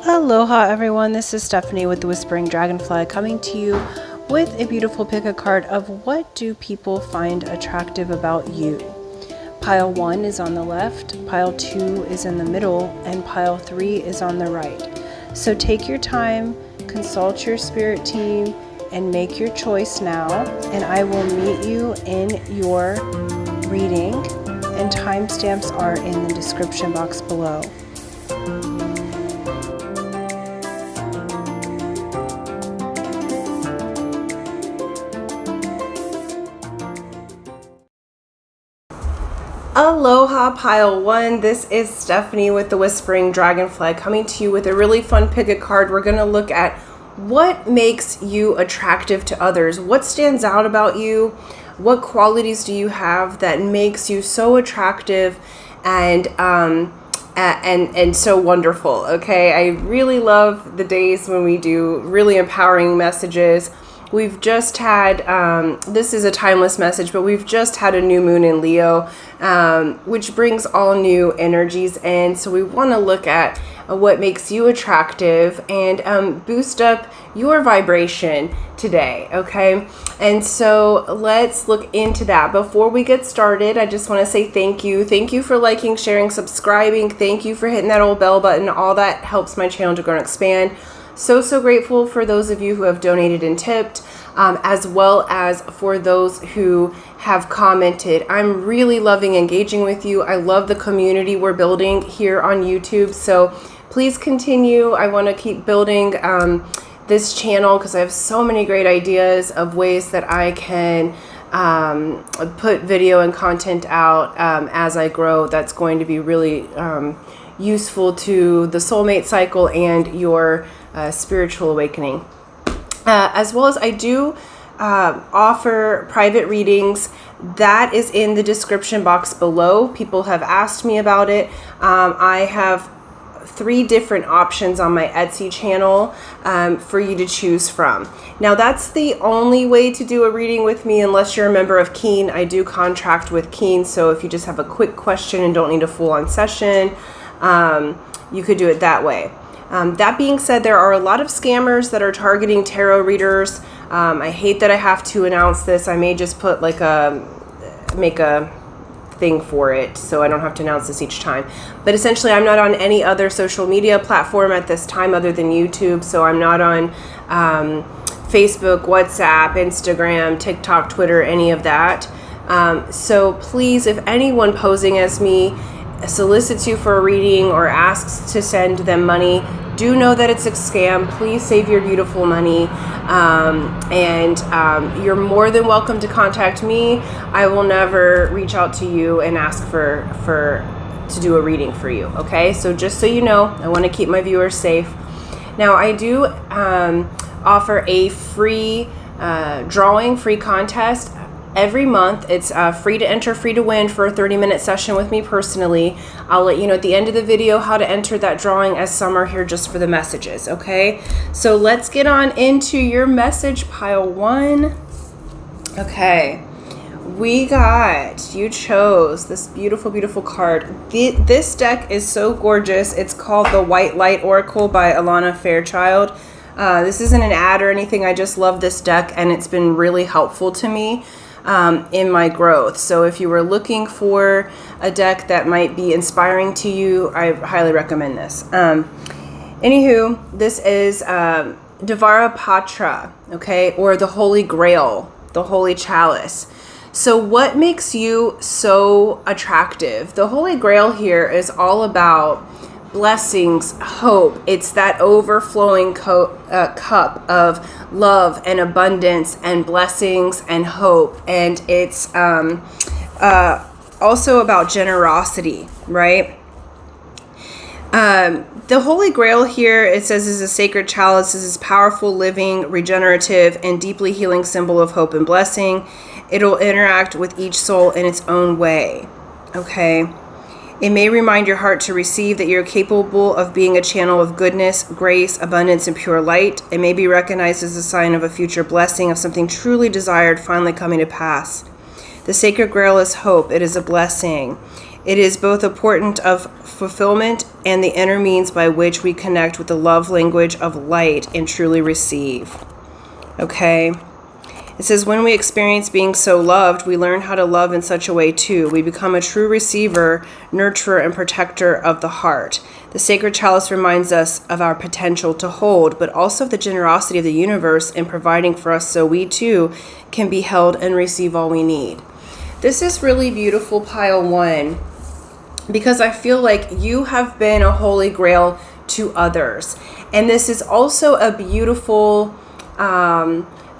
Aloha everyone, this is Stephanie with the Whispering Dragonfly coming to you with a beautiful pick a card of what do people find attractive about you. Pile 1 is on the left, pile 2 is in the middle, and pile 3 is on the right. So take your time, consult your spirit team, and make your choice now, and I will meet you in your reading, and timestamps are in the description box below. Aloha pile 1, this is Stephanie with the Whispering Dragonfly coming to you with a really fun pick a card. We're going to look at what makes you attractive to others. What stands out about you? What qualities do you have that makes you so attractive and so wonderful? Okay, I really love the days when we do really empowering messages. We've just had, this is a timeless message, but we've just had a new moon in Leo, which brings all new energies in. So we want to look at what makes you attractive and boost up your vibration today, okay? And so let's look into that. Before we get started, I just want to say thank you. Thank you for liking, sharing, subscribing. Thank you for hitting that old bell button. All that helps my channel to grow and expand. So grateful for those of you who have donated and tipped, as well as for those who have commented. I'm really loving engaging with you. I love the community we're building here on YouTube. So please continue. I want to keep building this channel because I have so many great ideas of ways that I can put video and content out as I grow. That's going to be really useful to the soulmate cycle and your spiritual awakening. As well as I do offer private readings. That is in the description box below. People have asked me about it. I have 3 different options on my Etsy channel for you to choose from. Now that's the only way to do a reading with me unless you're a member of Keen. I do contract with Keen, so if you just have a quick question and don't need a full-on session, you could do it that way. That being said, there are a lot of scammers that are targeting tarot readers. I hate that I have to announce this. I may just put like make a thing for it so I don't have to announce this each time. But essentially, I'm not on any other social media platform at this time other than YouTube. So I'm not on Facebook, WhatsApp, Instagram, TikTok, Twitter, any of that. So please, if anyone posing as me solicits you for a reading or asks to send them money, do know that it's a scam. Please save your beautiful money, and you're more than welcome to contact me. I will never reach out to you and ask to do a reading for you, okay? So just so you know, I want to keep my viewers safe. Now I do offer a free drawing, free contest every month. It's free to enter, free to win for a 30-minute session with me personally. I'll let you know at the end of the video how to enter that drawing, as some are here just for the messages, okay? So let's get on into your message, pile 1. Okay, you chose this beautiful card. This deck is so gorgeous. It's called the White Light Oracle by Alana Fairchild. This isn't an ad or anything. I just love this deck and it's been really helpful to me in my growth. So if you were looking for a deck that might be inspiring to you, I highly recommend this. Anywho, this is Devara Patra, okay, or the Holy Grail, the Holy Chalice. So what makes you so attractive? The Holy Grail here is all about blessings, hope. It's that overflowing cup of love and abundance and blessings and hope. And it's also about generosity, right? The Holy Grail here, it says, is a sacred chalice. This is powerful, living, regenerative, and deeply healing symbol of hope and blessing. It'll interact with each soul in its own way, okay? It may remind your heart to receive that you're capable of being a channel of goodness, grace, abundance, and pure light. It may be recognized as a sign of a future blessing, of something truly desired finally coming to pass. The sacred grail is hope. It is a blessing. It is both a portent of fulfillment and the inner means by which we connect with the love language of light and truly receive. Okay? It says, when we experience being so loved, we learn how to love in such a way too. We become a true receiver, nurturer, and protector of the heart. The sacred chalice reminds us of our potential to hold, but also of the generosity of the universe in providing for us so we too can be held and receive all we need. This is really beautiful, pile one, because I feel like you have been a holy grail to others. And this is also a beautiful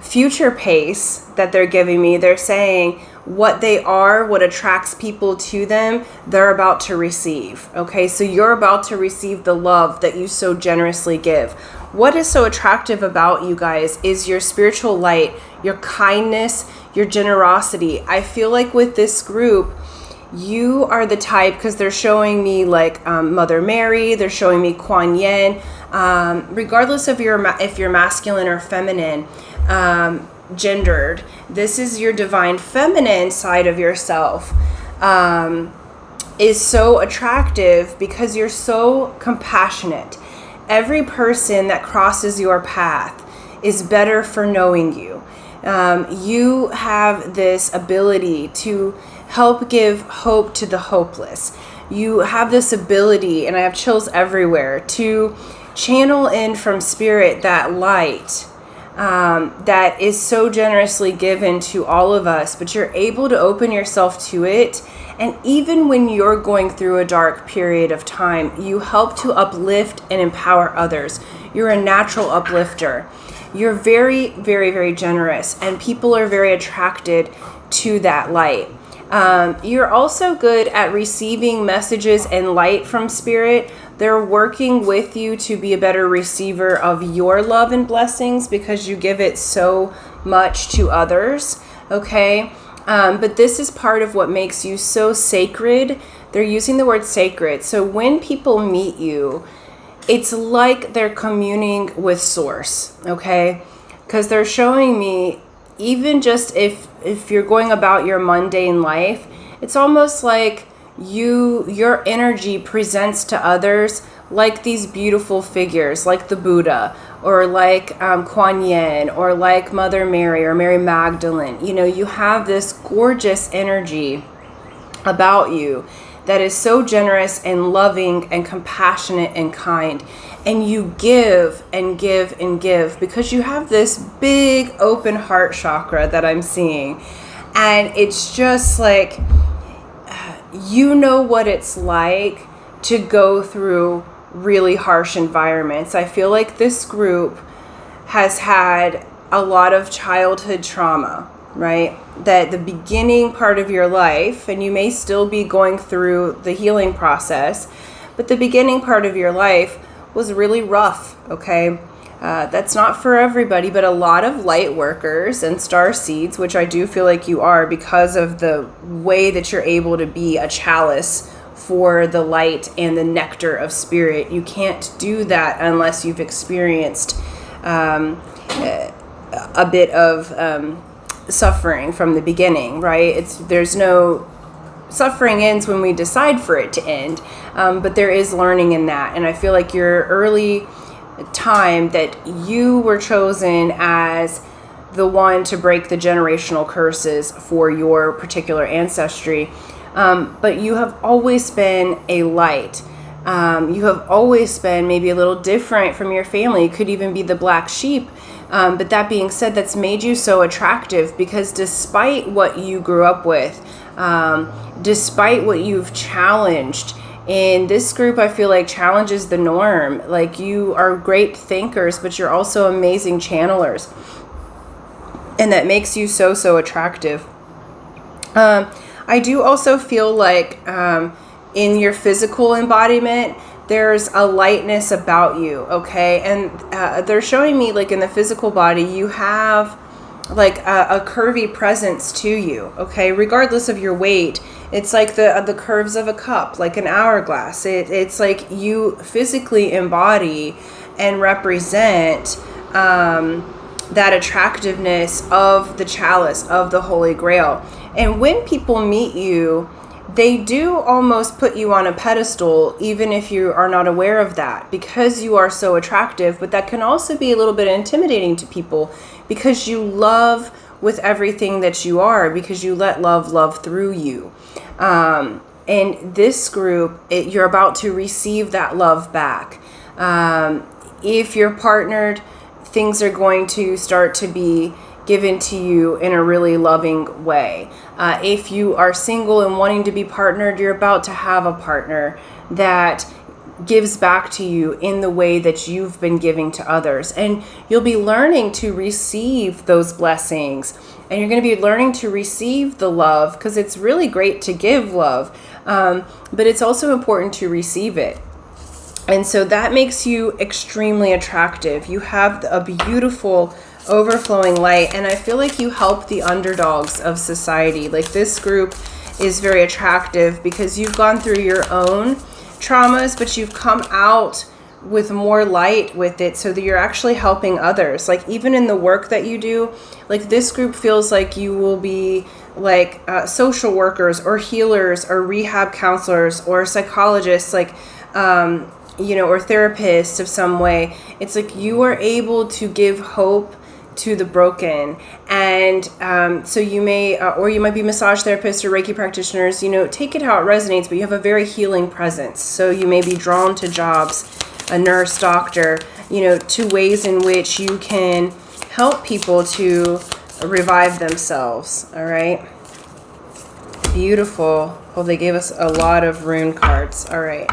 future pace that they're giving me. They're saying what they are, what attracts people to them, they're about to receive. Okay, so you're about to receive the love that you so generously give. What is so attractive about you guys is your spiritual light, your kindness, your generosity. I feel like with this group, you are the type, because they're showing me like Mother Mary, they're showing me Kuan Yin, regardless of if you're masculine or feminine, gendered, this is your divine feminine side of yourself, is so attractive because you're so compassionate. Every person that crosses your path is better for knowing you. You have this ability to help give hope to the hopeless. You have this ability, and I have chills everywhere, to channel in from spirit that light that is so generously given to all of us, but you're able to open yourself to it. And even when you're going through a dark period of time, you help to uplift and empower others. You're a natural uplifter. You're very, very, very generous, and people are very attracted to that light. You're also good at receiving messages and light from spirit. They're working with you to be a better receiver of your love and blessings because you give it so much to others, okay? But this is part of what makes you so sacred. They're using the word sacred. So when people meet you, it's like they're communing with source, okay? Because they're showing me, even just if you're going about your mundane life, it's almost like your energy presents to others like these beautiful figures, like the Buddha, or like Kuan Yin, or like Mother Mary, or Mary Magdalene. You know, you have this gorgeous energy about you that is so generous and loving and compassionate and kind. And you give and give and give because you have this big open heart chakra that I'm seeing. And it's just like, you know what it's like to go through really harsh environments. I feel like this group has had a lot of childhood trauma, right? That the beginning part of your life, and you may still be going through the healing process, but the beginning part of your life was really rough, okay? That's not for everybody, but a lot of light workers and star seeds, which I do feel like you are because of the way that you're able to be a chalice for the light and the nectar of spirit. You can't do that unless you've experienced a bit of suffering from the beginning, right? There's no suffering ends when we decide for it to end, but there is learning in that. And I feel like your early time that you were chosen as the one to break the generational curses for your particular ancestry, but you have always been a light. You have always been maybe a little different from your family. It could even be the black sheep. But that being said, that's made you so attractive because despite what you grew up with, despite what you've challenged, in this group, I feel like challenges the norm. Like, you are great thinkers, but you're also amazing channelers. And that makes you so, so attractive. I do also feel like in your physical embodiment, there's a lightness about you, okay? And they're showing me, like, in the physical body, you have like a curvy presence to you, okay? Regardless of your weight, it's like the curves of a cup, like an hourglass. It's like you physically embody and represent that attractiveness of the chalice, of the Holy Grail. And when people meet you, they do almost put you on a pedestal, even if you are not aware of that, because you are so attractive. But that can also be a little bit intimidating to people, because you love with everything that you are, because you let love through you. And this group, you're about to receive that love back. If you're partnered, things are going to start to be given to you in a really loving way. If you are single and wanting to be partnered, you're about to have a partner that gives back to you in the way that you've been giving to others. And you'll be learning to receive those blessings. And you're going to be learning to receive the love, because it's really great to give love. But it's also important to receive it. And so that makes you extremely attractive. You have a beautiful overflowing light, and I feel like you help the underdogs of society. Like, this group is very attractive because you've gone through your own traumas, but you've come out with more light with it, so that you're actually helping others. Like, even in the work that you do, like, this group feels like you will be like social workers or healers or rehab counselors or psychologists, like or therapists of some way. It's like you are able to give hope to the broken. And so you may or you might be massage therapists or Reiki practitioners. Take it how it resonates, but you have a very healing presence. So you may be drawn to jobs, a nurse, doctor, to ways in which you can help people to revive themselves. All right. Beautiful. Oh, they gave us a lot of rune cards. All right.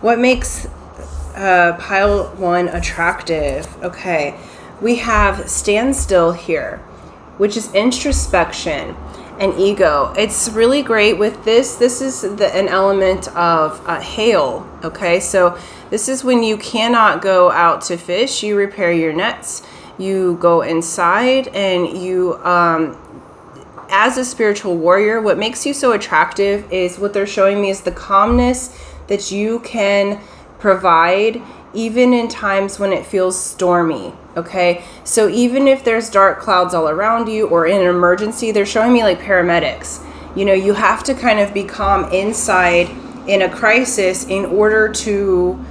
What makes pile 1 attractive? Okay. We have standstill here, which is introspection and ego. It's really great with this. This is an element of hail. Okay. So this is when you cannot go out to fish. You repair your nets. You go inside, and you, as a spiritual warrior, what makes you so attractive is what they're showing me is the calmness that you can provide, even in times when it feels stormy. Okay. So even if there's dark clouds all around you, or in an emergency, they're showing me like paramedics. You have to kind of be calm inside in a crisis in order to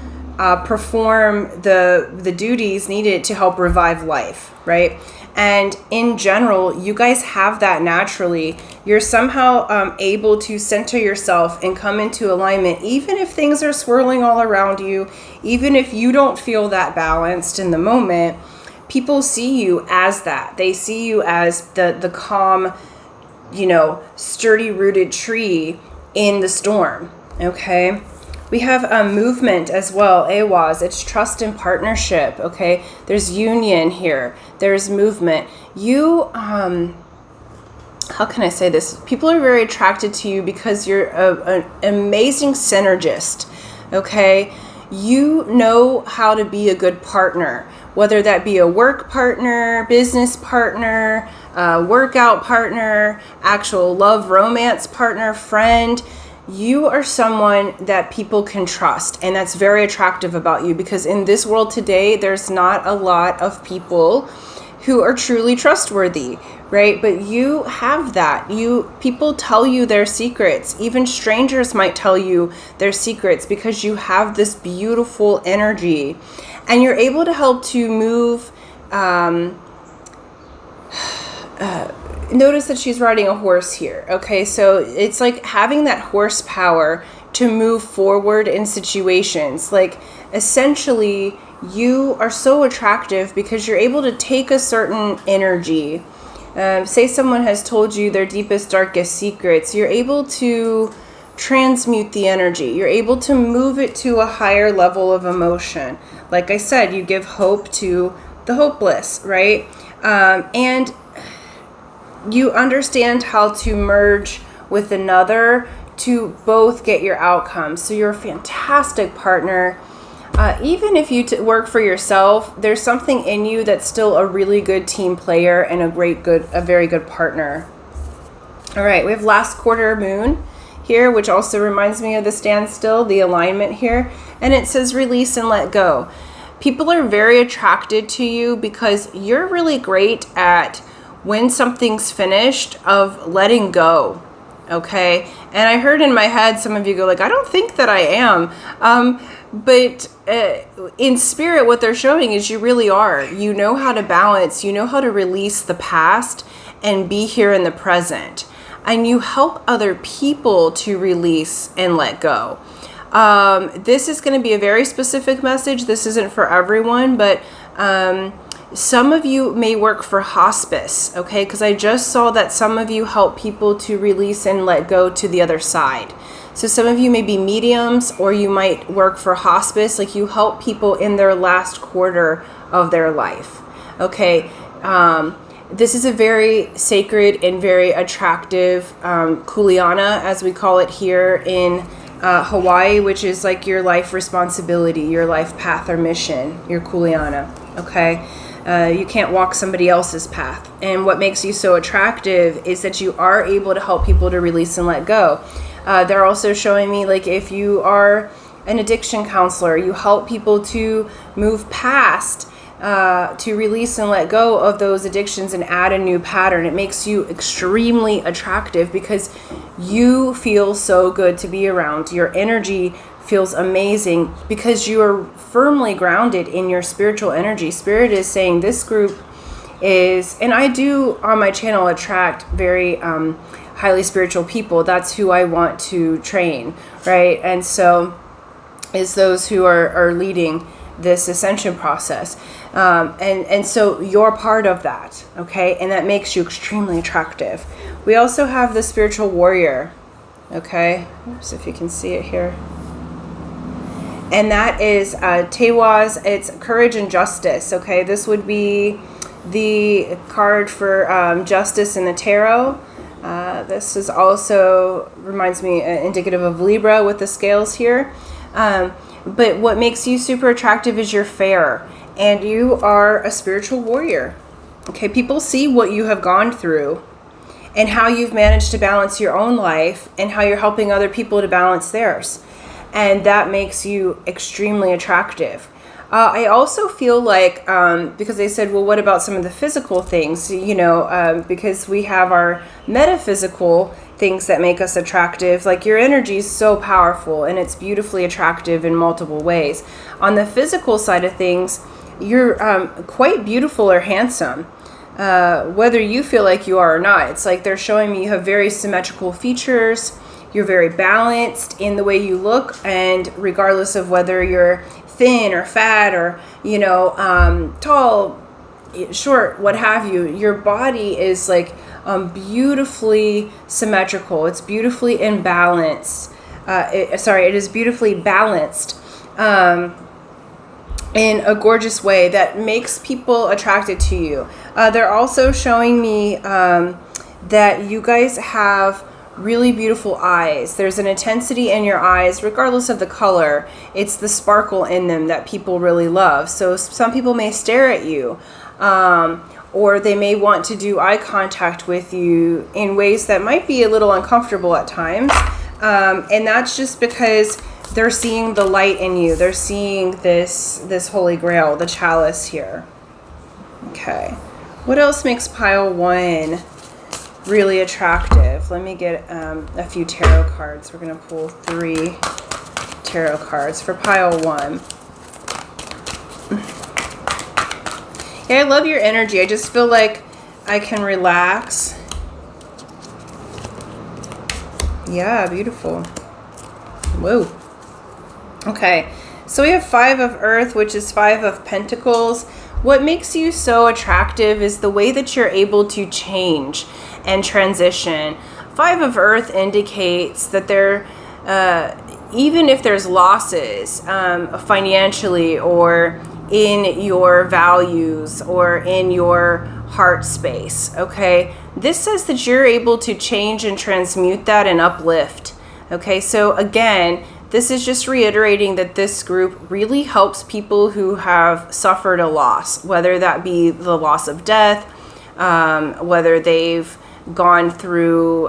perform the duties needed to help revive life, right? And in general, you guys have that naturally. You're somehow able to center yourself and come into alignment, even if things are swirling all around you, even if you don't feel that balanced in the moment. People see you as that. They see you as the calm, sturdy-rooted tree in the storm, okay? We have a movement as well, AWAS. It's trust and partnership, okay? There's union here. There's movement. You, how can I say this? People are very attracted to you because you're an amazing synergist, okay? You know how to be a good partner, whether that be a work partner, business partner, workout partner, actual love, romance partner, friend. You are someone that people can trust, and that's very attractive about you, because in this world today, there's not a lot of people who are truly trustworthy, right? But you have that. People tell you their secrets. Even strangers might tell you their secrets, because you have this beautiful energy, and you're able to help to move. Notice that she's riding a horse here. Okay, so it's like having that horsepower to move forward in situations. Like, essentially, you are so attractive because you're able to take a certain energy. Say someone has told you their deepest, darkest secrets. You're able to transmute the energy. You're able to move it to a higher level of emotion. Like I said, you give hope to the hopeless, right? And you understand how to merge with another to both get your outcomes. So you're a fantastic partner. Even if you work for yourself, there's something in you that's still a really good team player and a very good partner. All right, we have last quarter moon here, which also reminds me of the standstill, the alignment here. And it says release and let go. People are very attracted to you because you're really great at, when something's finished, of letting go. okay? And I heard in my head some of you go like, I don't think that I am. But in spirit, what they're showing is you really are. You know how to balance, you know how to release the past and be here in the present. And you help other people to release and let go. This is going to be a very specific message. This isn't for everyone, but some of you may work for hospice, okay? Because I just saw that some of you help people to release and let go to the other side. So some of you may be mediums, or you might work for hospice, like you help people in their last quarter of their life, okay? This is a very sacred and very attractive kuleana, as we call it here in Hawaii, which is like your life responsibility, your life path or mission, your kuleana, okay? You can't walk somebody else's path. And what makes you so attractive is that you are able to help people to release and let go. They're also showing me, like, if you are an addiction counselor, you help people to move past, to release and let go of those addictions and add a new pattern. It makes you extremely attractive because you feel so good to be around. Your energy feels amazing because you are firmly grounded in your spiritual energy. Spirit is saying this group is, and I do on my channel attract very highly spiritual people. That's who I want to train, right? And so is those who are leading this ascension process. And so you're part of that, okay? And that makes you extremely attractive. We also have the spiritual warrior, okay? Oops, if you can see it here. And that is Tewas. It's courage and justice, okay? This would be the card for justice in the tarot. This is also, reminds me, indicative of Libra with the scales here. But what makes you super attractive is you're fair. And you are a spiritual warrior. Okay, people see what you have gone through and how you've managed to balance your own life and how you're helping other people to balance theirs. And that makes you extremely attractive. I also feel like, because they said, well, what about some of the physical things? You know, because we have our metaphysical things that make us attractive. Like your energy is so powerful and it's beautifully attractive in multiple ways. On the physical side of things, you're quite beautiful or handsome, whether you feel like you are or not. It's like they're showing me you have very symmetrical features. You're very balanced in the way you look, and regardless of whether you're thin or fat or, you know, tall, short, what have you, your body is like beautifully symmetrical. It's beautifully in balance. It is beautifully balanced in a gorgeous way that makes people attracted to you. They're also showing me that you guys have really beautiful eyes. There's an intensity in your eyes, regardless of the color. It's the sparkle in them that people really love. So some people may stare at you, or they may want to do eye contact with you in ways that might be a little uncomfortable at times. And that's just because they're seeing the light in you. They're seeing this holy grail, the chalice here. Okay. What else makes pile 1 really attractive? Let me get a few tarot cards. We're going to pull 3 tarot cards for pile 1. Yeah, I love your energy. I just feel like I can relax. Yeah, beautiful. Whoa. Okay, so we have 5 of Earth, which is 5 of Pentacles. What makes you so attractive is the way that you're able to change and transition. 5 of Earth indicates that there, even if there's losses financially or in your values or in your heart space, okay, this says that you're able to change and transmute that and uplift. Okay, so again, this is just reiterating that this group really helps people who have suffered a loss, whether that be the loss of death, whether they've gone through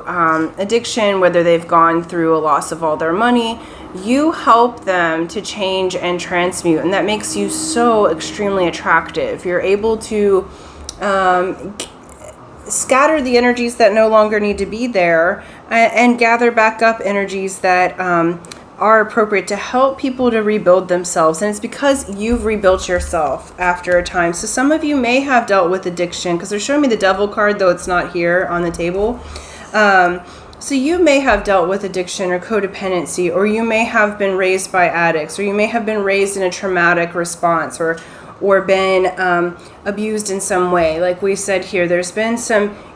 addiction, whether they've gone through a loss of all their money. You help them to change and transmute, and that makes you so extremely attractive. You're able to scatter the energies that no longer need to be there, and gather back up energies that are appropriate to help people to rebuild themselves. And it's because you've rebuilt yourself after a time. So some of you may have dealt with addiction, because they're showing me the devil card, though it's not here on the table. So you may have dealt with addiction or codependency, or you may have been raised by addicts, or you may have been raised in a traumatic response, or been abused in some way. Like we said here, there's been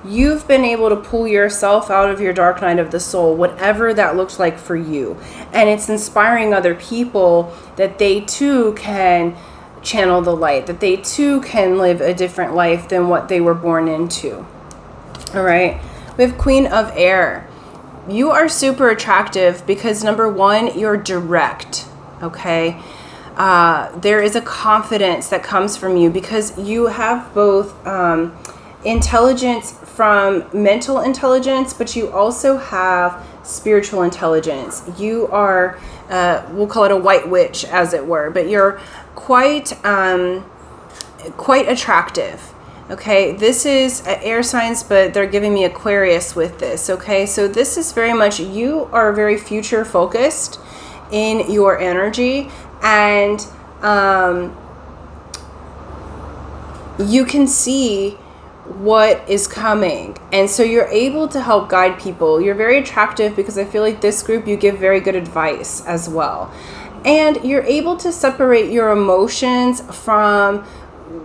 you've been able to pull yourself out of your dark night of the soul, whatever that looks like for you. And it's inspiring other people that they too can channel the light, that they too can live a different life than what they were born into. All right. We have Queen of Air. You are super attractive because, number one, you're direct. Okay. There is a confidence that comes from you because you have both intelligence from mental intelligence, but you also have spiritual intelligence. You are, we'll call it a white witch, as it were, but you're quite attractive. Okay, this is air signs, but they're giving me Aquarius with this. Okay, so this is very much, you are very future focused in your energy, and you can see what is coming, and so you're able to help guide people. You're very attractive because I feel like this group, you give very good advice as well, and you're able to separate your emotions from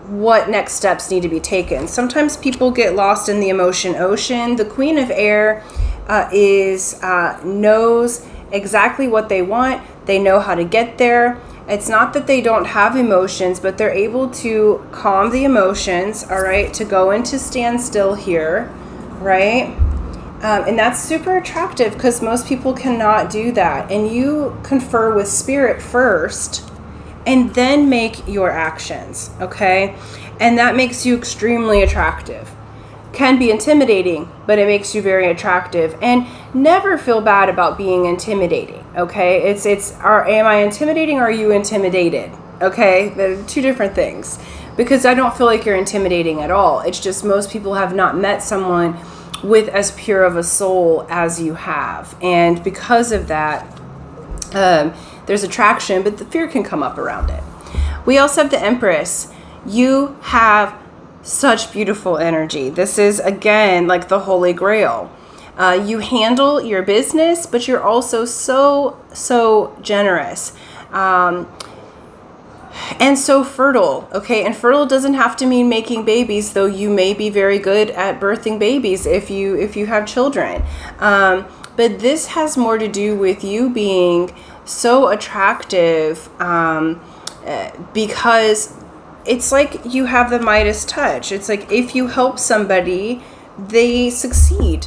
what next steps need to be taken. Sometimes people get lost in the emotion ocean. The Queen of Air knows exactly what they want. They know how to get there. It's not that they don't have emotions, but they're able to calm the emotions, all right, to go into standstill here, right? And that's super attractive because most people cannot do that. And you confer with spirit first and then make your actions, okay? And that makes you extremely attractive. Can be intimidating, but it makes you very attractive. And never feel bad about being intimidating, okay? Am I intimidating or are you intimidated? Okay, they're two different things. Because I don't feel like you're intimidating at all. It's just most people have not met someone with as pure of a soul as you have. And because of that, there's attraction, but the fear can come up around it. We also have the Empress. You have such beautiful energy. This is, again, like the Holy Grail. You handle your business, but you're also so generous. And so fertile, okay? And fertile doesn't have to mean making babies, though you may be very good at birthing babies if you have children. But this has more to do with you being so attractive because it's like you have the Midas touch. It's like if you help somebody, they succeed.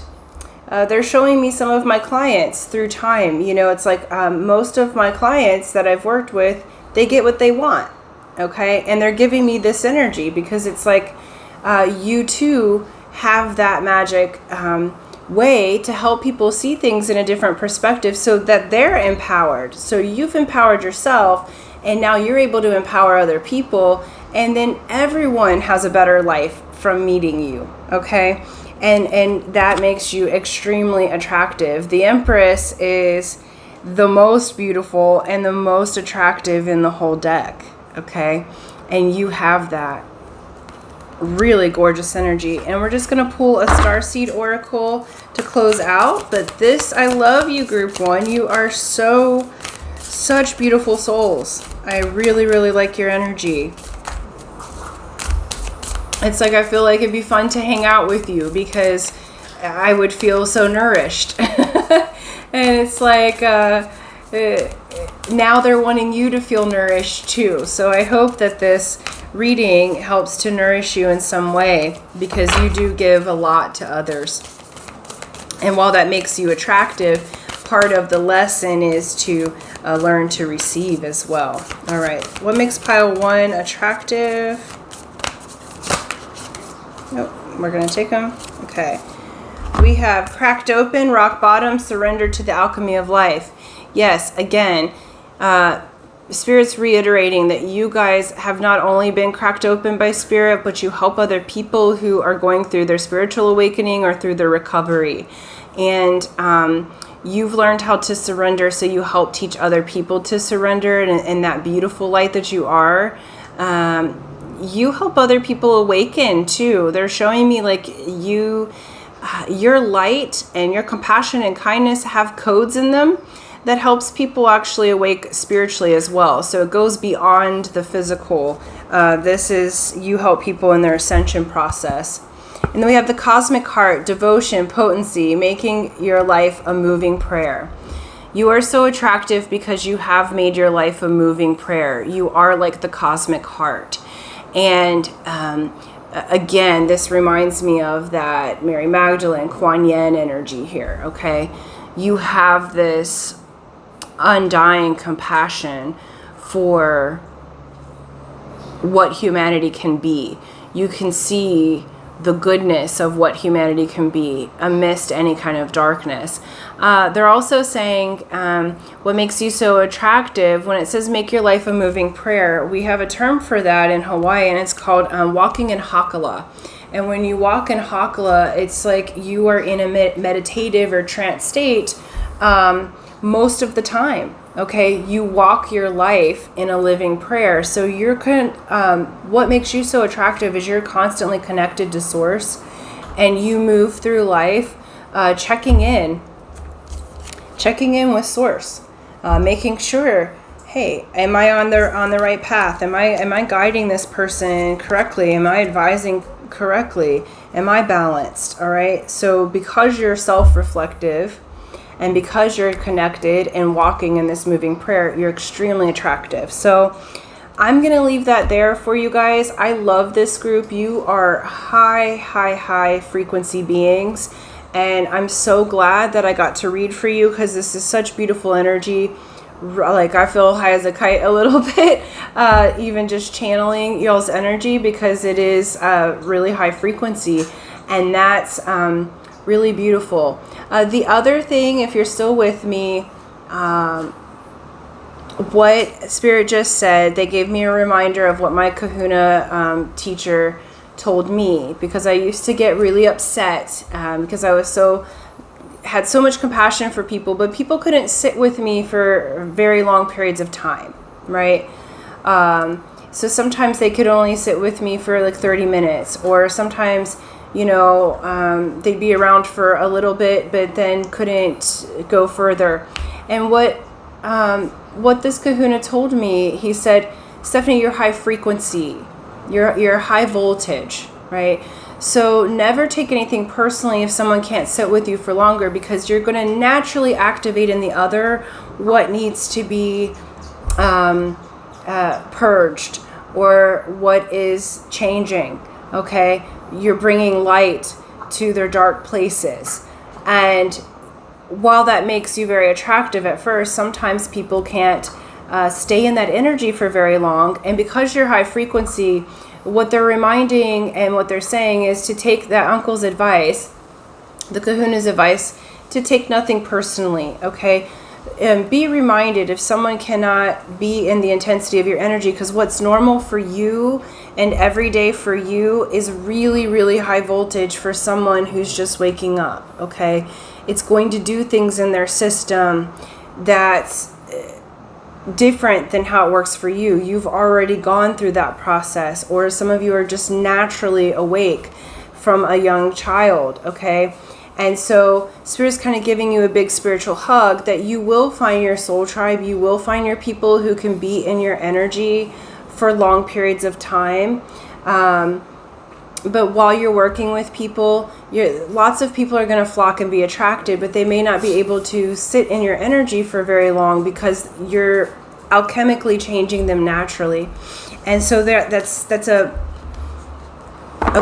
They're showing me some of my clients through time. You know, it's like most of my clients that I've worked with, they get what they want, okay? And they're giving me this energy because it's like you too have that magic way to help people see things in a different perspective so that they're empowered. So you've empowered yourself, and now you're able to empower other people, and then everyone has a better life from meeting you, okay? And that makes you extremely attractive. The Empress is the most beautiful and the most attractive in the whole deck, okay? And you have that really gorgeous energy. And we're just going to pull a Starseed Oracle to close out. But this, I love you, Group 1. You are such beautiful souls. I really, really like your energy. It's like I feel like it'd be fun to hang out with you because I would feel so nourished. And it's like now they're wanting you to feel nourished too. So I hope that this reading helps to nourish you in some way because you do give a lot to others. And while that makes you attractive, part of the lesson is to learn to receive as well. All right. What makes pile 1 attractive? Nope, we're going to take them. Okay. We have cracked open, rock bottom, surrendered to the alchemy of life. Yes, again, Spirit's reiterating that you guys have not only been cracked open by Spirit, but you help other people who are going through their spiritual awakening or through their recovery. And you've learned how to surrender, so you help teach other people to surrender. And that beautiful light that you are, you help other people awaken too. They're showing me like your light and your compassion and kindness have codes in them that helps people actually awake spiritually as well. So it goes beyond the physical. This is, you help people in their ascension process. And then we have the cosmic heart, devotion, potency, making your life a moving prayer. You are so attractive because you have made your life a moving prayer. You are like the cosmic heart. And again, this reminds me of that Mary Magdalene, Kuan Yin energy here, okay? You have this undying compassion for what humanity can be. You can see the goodness of what humanity can be amidst any kind of darkness. They're also saying what makes you so attractive, when it says make your life a moving prayer, we have a term for that in Hawaii, and it's called walking in hakala. And when you walk in hakala, it's like you are in a meditative or trance state most of the time. Okay, you walk your life in a living prayer. So you're what makes you so attractive is you're constantly connected to Source, and you move through life checking in with Source, making sure, hey, am I on the right path? Am I guiding this person correctly? Am I advising correctly? Am I balanced? All right. So because you're self-reflective, and because you're connected and walking in this moving prayer, you're extremely attractive. So I'm going to leave that there for you guys. I love this group. You are high frequency beings. And I'm so glad that I got to read for you, because this is such beautiful energy. Like, I feel high as a kite a little bit, even just channeling y'all's energy, because it is really high frequency. And that's really beautiful. The other thing, if you're still with me, what Spirit just said, they gave me a reminder of what my kahuna teacher told me, because I used to get really upset because I was had so much compassion for people, but people couldn't sit with me for very long periods of time, right? So sometimes they could only sit with me for like 30 minutes, or sometimes they'd be around for a little bit, but then couldn't go further. And what this kahuna told me, he said, Stephanie, you're high frequency, you're high voltage, right? So never take anything personally if someone can't sit with you for longer, because you're going to naturally activate in the other what needs to be purged, or what is changing, okay? You're bringing light to their dark places. And while that makes you very attractive at first, sometimes people can't stay in that energy for very long. And because you're high frequency, what they're reminding and what they're saying is to take that uncle's advice, the kahuna's advice, to take nothing personally, okay? And be reminded if someone cannot be in the intensity of your energy, because what's normal for you and every day for you is really high voltage for someone who's just waking up, okay? It's going to do things in their system that's different than how it works for you. You've already gone through that process, or some of you are just naturally awake from a young child, okay? And so Spirit's kind of giving you a big spiritual hug that you will find your soul tribe. You will find your people who can be in your energy for long periods of time. But while you're working with people, lots of people are going to flock and be attracted, but they may not be able to sit in your energy for very long because you're alchemically changing them naturally. And so that's a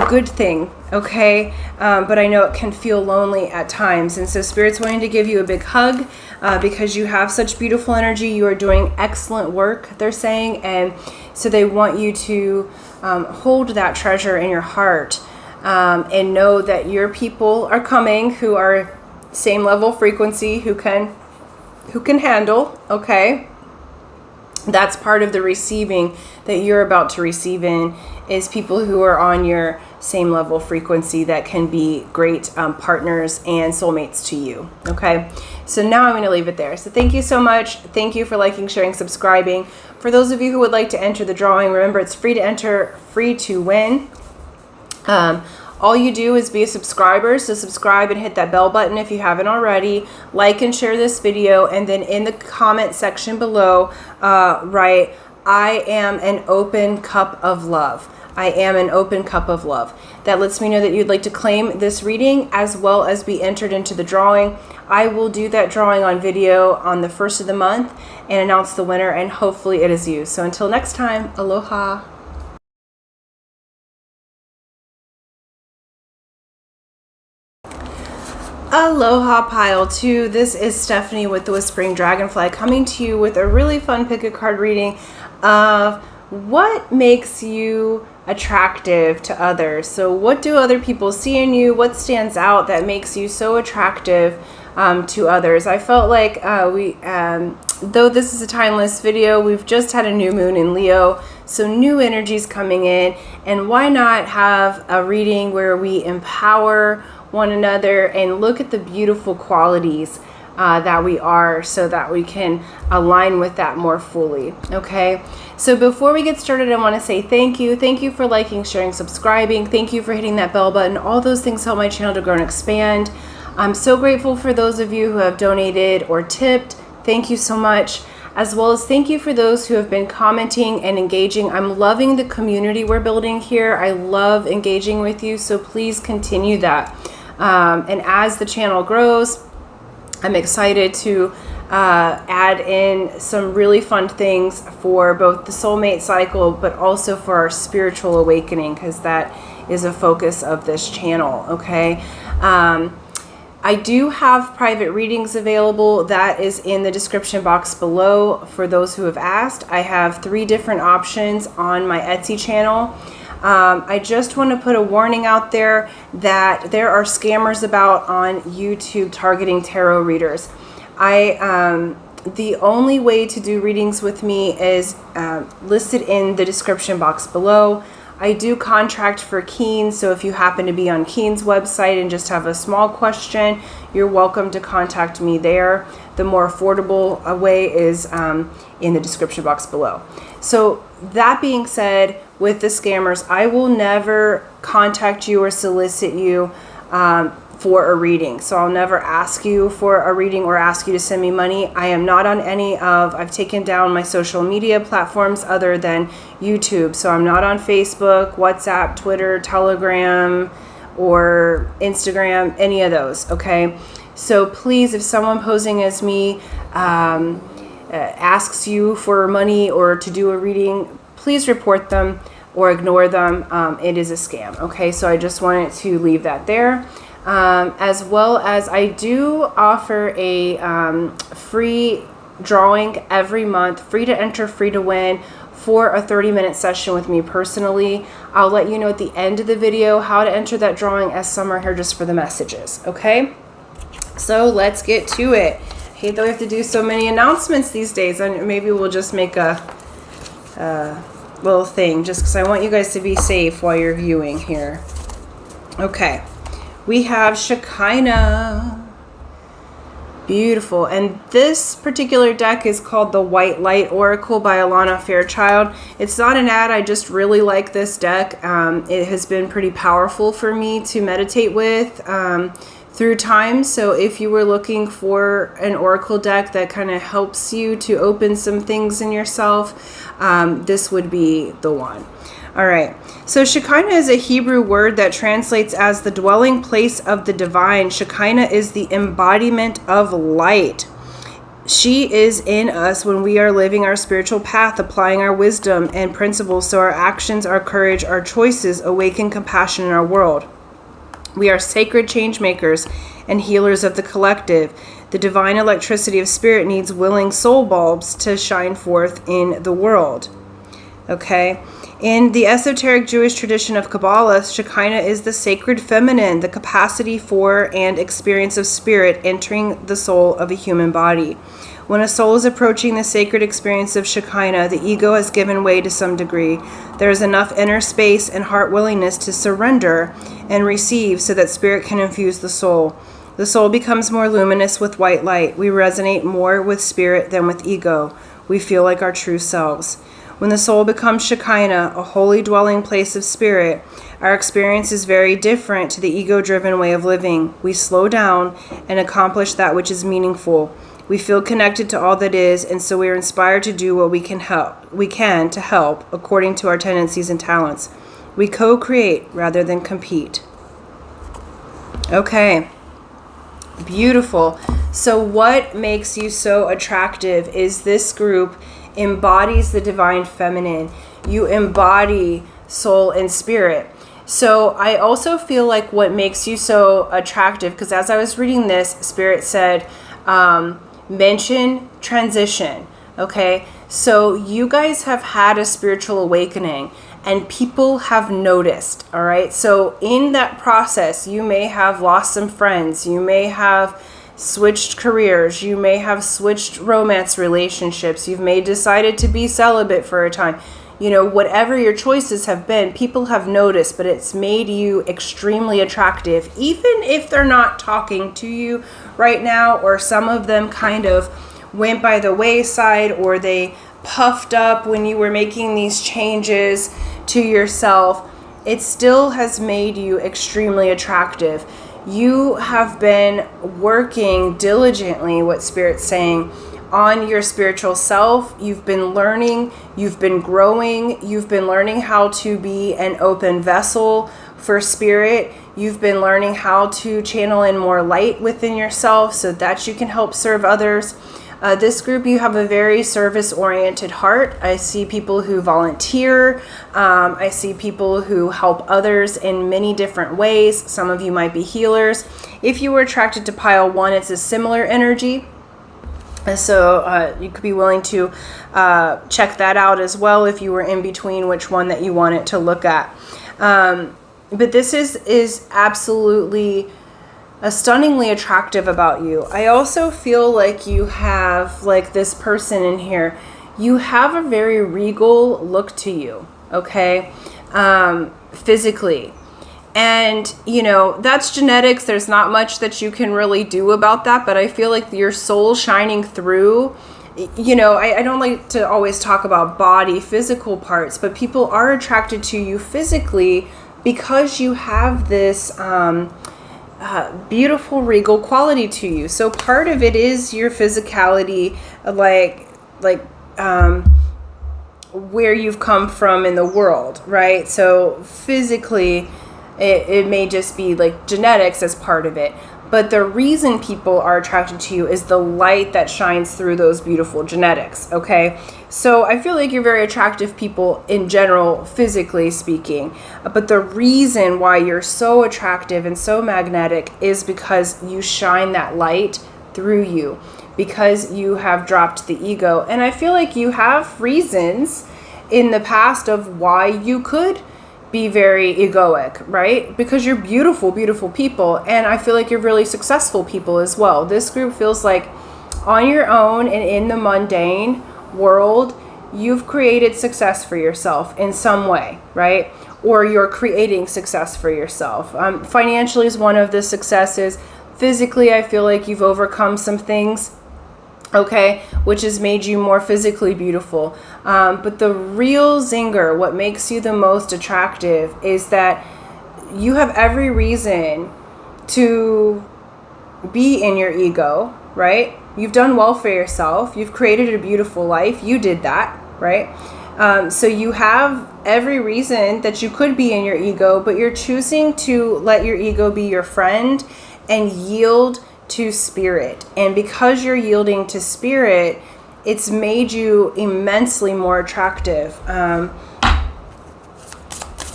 good thing, okay? But I know it can feel lonely at times. And so Spirit's wanting to give you a big hug because you have such beautiful energy. You are doing excellent work, they're saying. And so they want you to hold that treasure in your heart and know that your people are coming who are same level frequency, who can handle, okay? That's part of the receiving that you're about to receive in, is people who are on your same level frequency that can be great partners and soulmates to you. Okay, so now I'm going to leave it there. So thank you so much. Thank you for liking, sharing, subscribing. For those of you who would like to enter the drawing, remember it's free to enter, free to win. All you do is be a subscriber, so subscribe and hit that bell button if you haven't already. Like and share this video, and then in the comment section below, write, I am an open cup of love. I am an open cup of love. That lets me know that you'd like to claim this reading as well as be entered into the drawing. I will do that drawing on video on the 1st of the month and announce the winner, and hopefully it is you. So until next time, aloha. Aloha Pile 2, this is Stephanie with the Whispering Dragonfly, coming to you with a really fun pick a card reading of what makes you attractive to others. So what do other people see in you? What stands out that makes you so attractive to others? I felt like though this is a timeless video, we've just had a new moon in Leo, so new energies coming in, and why not have a reading where we empower one another and look at the beautiful qualities that we are, so that we can align with that more fully. Okay, so before we get started, I want to say thank you. Thank you for liking, sharing, subscribing. Thank you for hitting that bell button. All those things help my channel to grow and expand. I'm so grateful for those of you who have donated or tipped. Thank you so much. As well as thank you for those who have been commenting and engaging. I'm loving the community we're building here. I love engaging with you, so please continue that. And as the channel grows, I'm excited to add in some really fun things for both the soulmate cycle, but also for our spiritual awakening, because that is a focus of this channel. Okay. I do have private readings available. That is in the description box below for those who have asked. I have 3 different options on my Etsy channel. I just want to put a warning out there that there are scammers about on YouTube targeting tarot readers. The only way to do readings with me is listed in the description box below. I do contract for Keen, so if you happen to be on Keen's website and just have a small question, you're welcome to contact me there. The more affordable way is in the description box below. So that being said, with the scammers, I will never contact you or solicit you for a reading. So I'll never ask you for a reading or ask you to send me money. I am not on any of, I've taken down my social media platforms other than YouTube. So I'm not on Facebook, WhatsApp, Twitter, Telegram, or Instagram, any of those, okay? So please, if someone posing as me asks you for money or to do a reading, please report them or ignore them. It is a scam, okay? So I just wanted to leave that there. As well as I do offer a free drawing every month, free to enter, free to win, for a 30-minute session with me personally. I'll let you know at the end of the video how to enter that drawing, as some are here just for the messages, okay? So let's get to it. I hate that we have to do so many announcements these days, and maybe we'll just make a little thing just because I want you guys to be safe while you're viewing here. Okay. We have Shekinah. Beautiful. And this particular deck is called the White Light Oracle by Alana Fairchild. It's not an ad. I just really like this deck. It has been pretty powerful for me to meditate with through time. So if you were looking for an oracle deck that kind of helps you to open some things in yourself, this would be the one. All right, so Shekinah is a Hebrew word that translates as the dwelling place of the divine. Shekinah is the embodiment of light. She is in us when we are living our spiritual path, applying our wisdom and principles so our actions, our courage, our choices awaken compassion in our world. We are sacred change makers and healers of the collective. The divine electricity of spirit needs willing soul bulbs to shine forth in the world. Okay? In the esoteric Jewish tradition of Kabbalah, Shekinah is the sacred feminine, the capacity for and experience of spirit entering the soul of a human body. When a soul is approaching the sacred experience of Shekinah, the ego has given way to some degree. There is enough inner space and heart willingness to surrender and receive so that spirit can infuse the soul. The soul becomes more luminous with white light. We resonate more with spirit than with ego. We feel like our true selves. When the soul becomes Shekinah, a holy dwelling place of spirit, our experience is very different to the ego-driven way of living. We slow down and accomplish that which is meaningful. We feel connected to all that is, and so we are inspired to do what we can to help according to our tendencies and talents. We co-create rather than compete. Okay. Beautiful. So what makes you so attractive is this group embodies the divine feminine. You embody soul and spirit. So I also feel like what makes you so attractive, because as I was reading this, Spirit said, mention transition. Okay. So you guys have had a spiritual awakening and people have noticed. All right. So in that process, you may have lost some friends. You may have switched careers. You may have switched romance relationships. You've may decided to be celibate for a time. You know, whatever your choices have been, people have noticed, but it's made you extremely attractive, even if they're not talking to you right now, or some of them kind of went by the wayside, or they puffed up when you were making these changes to yourself. It still has made you extremely attractive. You have been working diligently, what Spirit's saying, on your spiritual self. You've been learning, you've been growing, you've been learning how to be an open vessel for Spirit. You've been learning how to channel in more light within yourself so that you can help serve others. This group, you have a very service-oriented heart. I see people who volunteer. I see people who help others in many different ways. Some of you might be healers. If you were attracted to pile 1, it's a similar energy. So you could be willing to check that out as well if you were in between which one that you wanted to look at. But this is absolutely stunningly attractive about you. I also feel like you have, like this person in here, you have a very regal look to you, okay? Physically. And, you know, that's genetics. There's not much that you can really do about that, but I feel like your soul shining through, you know, I don't like to always talk about body, physical parts, but people are attracted to you physically because you have this beautiful regal quality to you. So part of it is your physicality, like where you've come from in the world, right? So physically, it may just be like genetics as part of it. But the reason people are attracted to you is the light that shines through those beautiful genetics, okay? So I feel like you're very attractive people in general, physically speaking. But the reason why you're so attractive and so magnetic is because you shine that light through you, because you have dropped the ego. And I feel like you have reasons in the past of why you could be very egoic, right? Because you're beautiful, beautiful people. And I feel like you're really successful people as well. This group feels like on your own and in the mundane world, you've created success for yourself in some way, right? Or you're creating success for yourself. Financially is one of the successes. Physically, I feel like you've overcome some things, okay, which has made you more physically beautiful. But the real zinger, what makes you the most attractive, is that you have every reason to be in your ego, right? You've done well for yourself. You've created a beautiful life. You did that, right? So you have every reason that you could be in your ego, but you're choosing to let your ego be your friend and yield to Spirit. And because you're yielding to Spirit, it's made you immensely more attractive.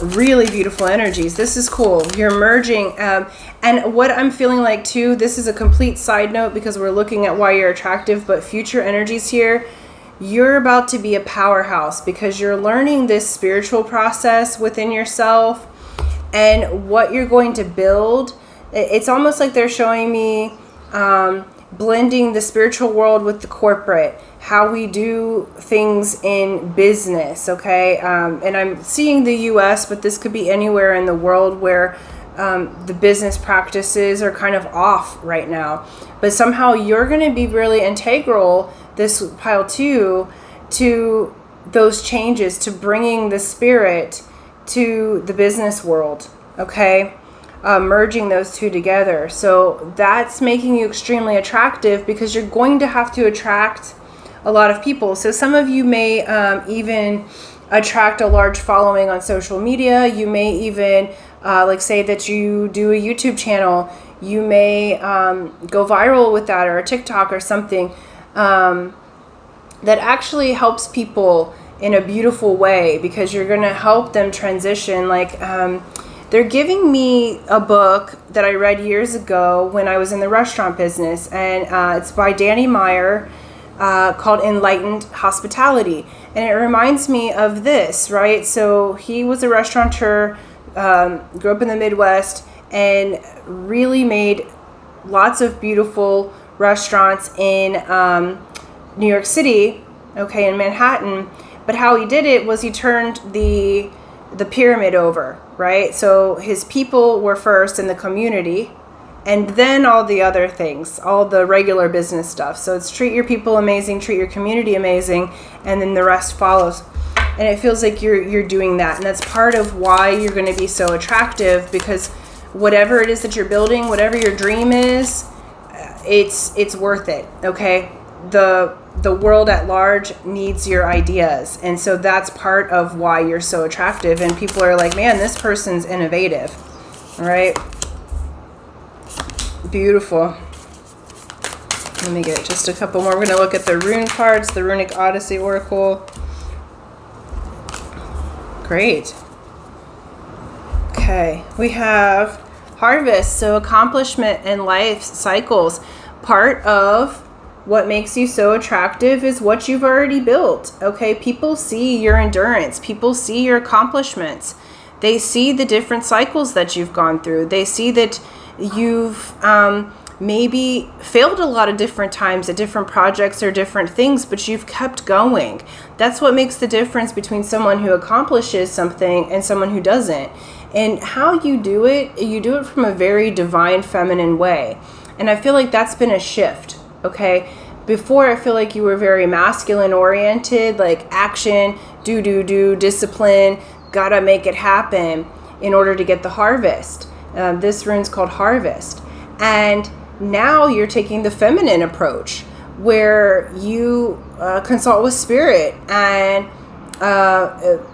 Really beautiful energies. This is cool. You're merging. And what I'm feeling like too, this is a complete side note because we're looking at why you're attractive, but future energies here, you're about to be a powerhouse because you're learning this spiritual process within yourself and what you're going to build. It's almost like they're showing me blending the spiritual world with the corporate, how we do things in business, okay? And I'm seeing the US, but this could be anywhere in the world where the business practices are kind of off right now. But somehow you're going to be really integral, this pile 2, to those changes, to bringing the spirit to the business world, okay? Merging those two together. So that's making you extremely attractive, because you're going to have to attract a lot of people. So some of you may even attract a large following on social media. You may even like say that you do a YouTube channel. You may go viral with that, or a TikTok or something that actually helps people in a beautiful way, because you're going to help them transition. Like they're giving me a book that I read years ago when I was in the restaurant business, and it's by Danny Meyer, called Enlightened Hospitality. And it reminds me of this, right? So he was a restaurateur, grew up in the Midwest, and really made lots of beautiful restaurants in New York City, okay, in Manhattan. But how he did it was he turned the pyramid over, right? So his people were first in the community, and then all the other things, all the regular business stuff. So it's treat your people amazing, treat your community amazing, and then the rest follows. And it feels like you're doing that. And that's part of why you're going to be so attractive, because whatever it is that you're building, whatever your dream is, it's worth it, okay? The world at large needs your ideas. And so that's part of why you're so attractive. And people are like, man, this person's innovative. All right. Beautiful. Let me get just a couple more. We're going to look at the rune cards, the Runic Odyssey Oracle. Great. Okay. We have harvest. So accomplishment and life cycles. Part of what makes you so attractive is what you've already built, okay? People see your endurance. People see your accomplishments. They see the different cycles that you've gone through. They see that you've maybe failed a lot of different times at different projects or different things, but you've kept going. That's what makes the difference between someone who accomplishes something and someone who doesn't. And how you do it from a very divine feminine way. And I feel like that's been a shift. Okay, before I feel like you were very masculine oriented, like action, do, discipline, gotta make it happen in order to get the harvest. This rune's called Harvest. And now you're taking the feminine approach, where you consult with spirit and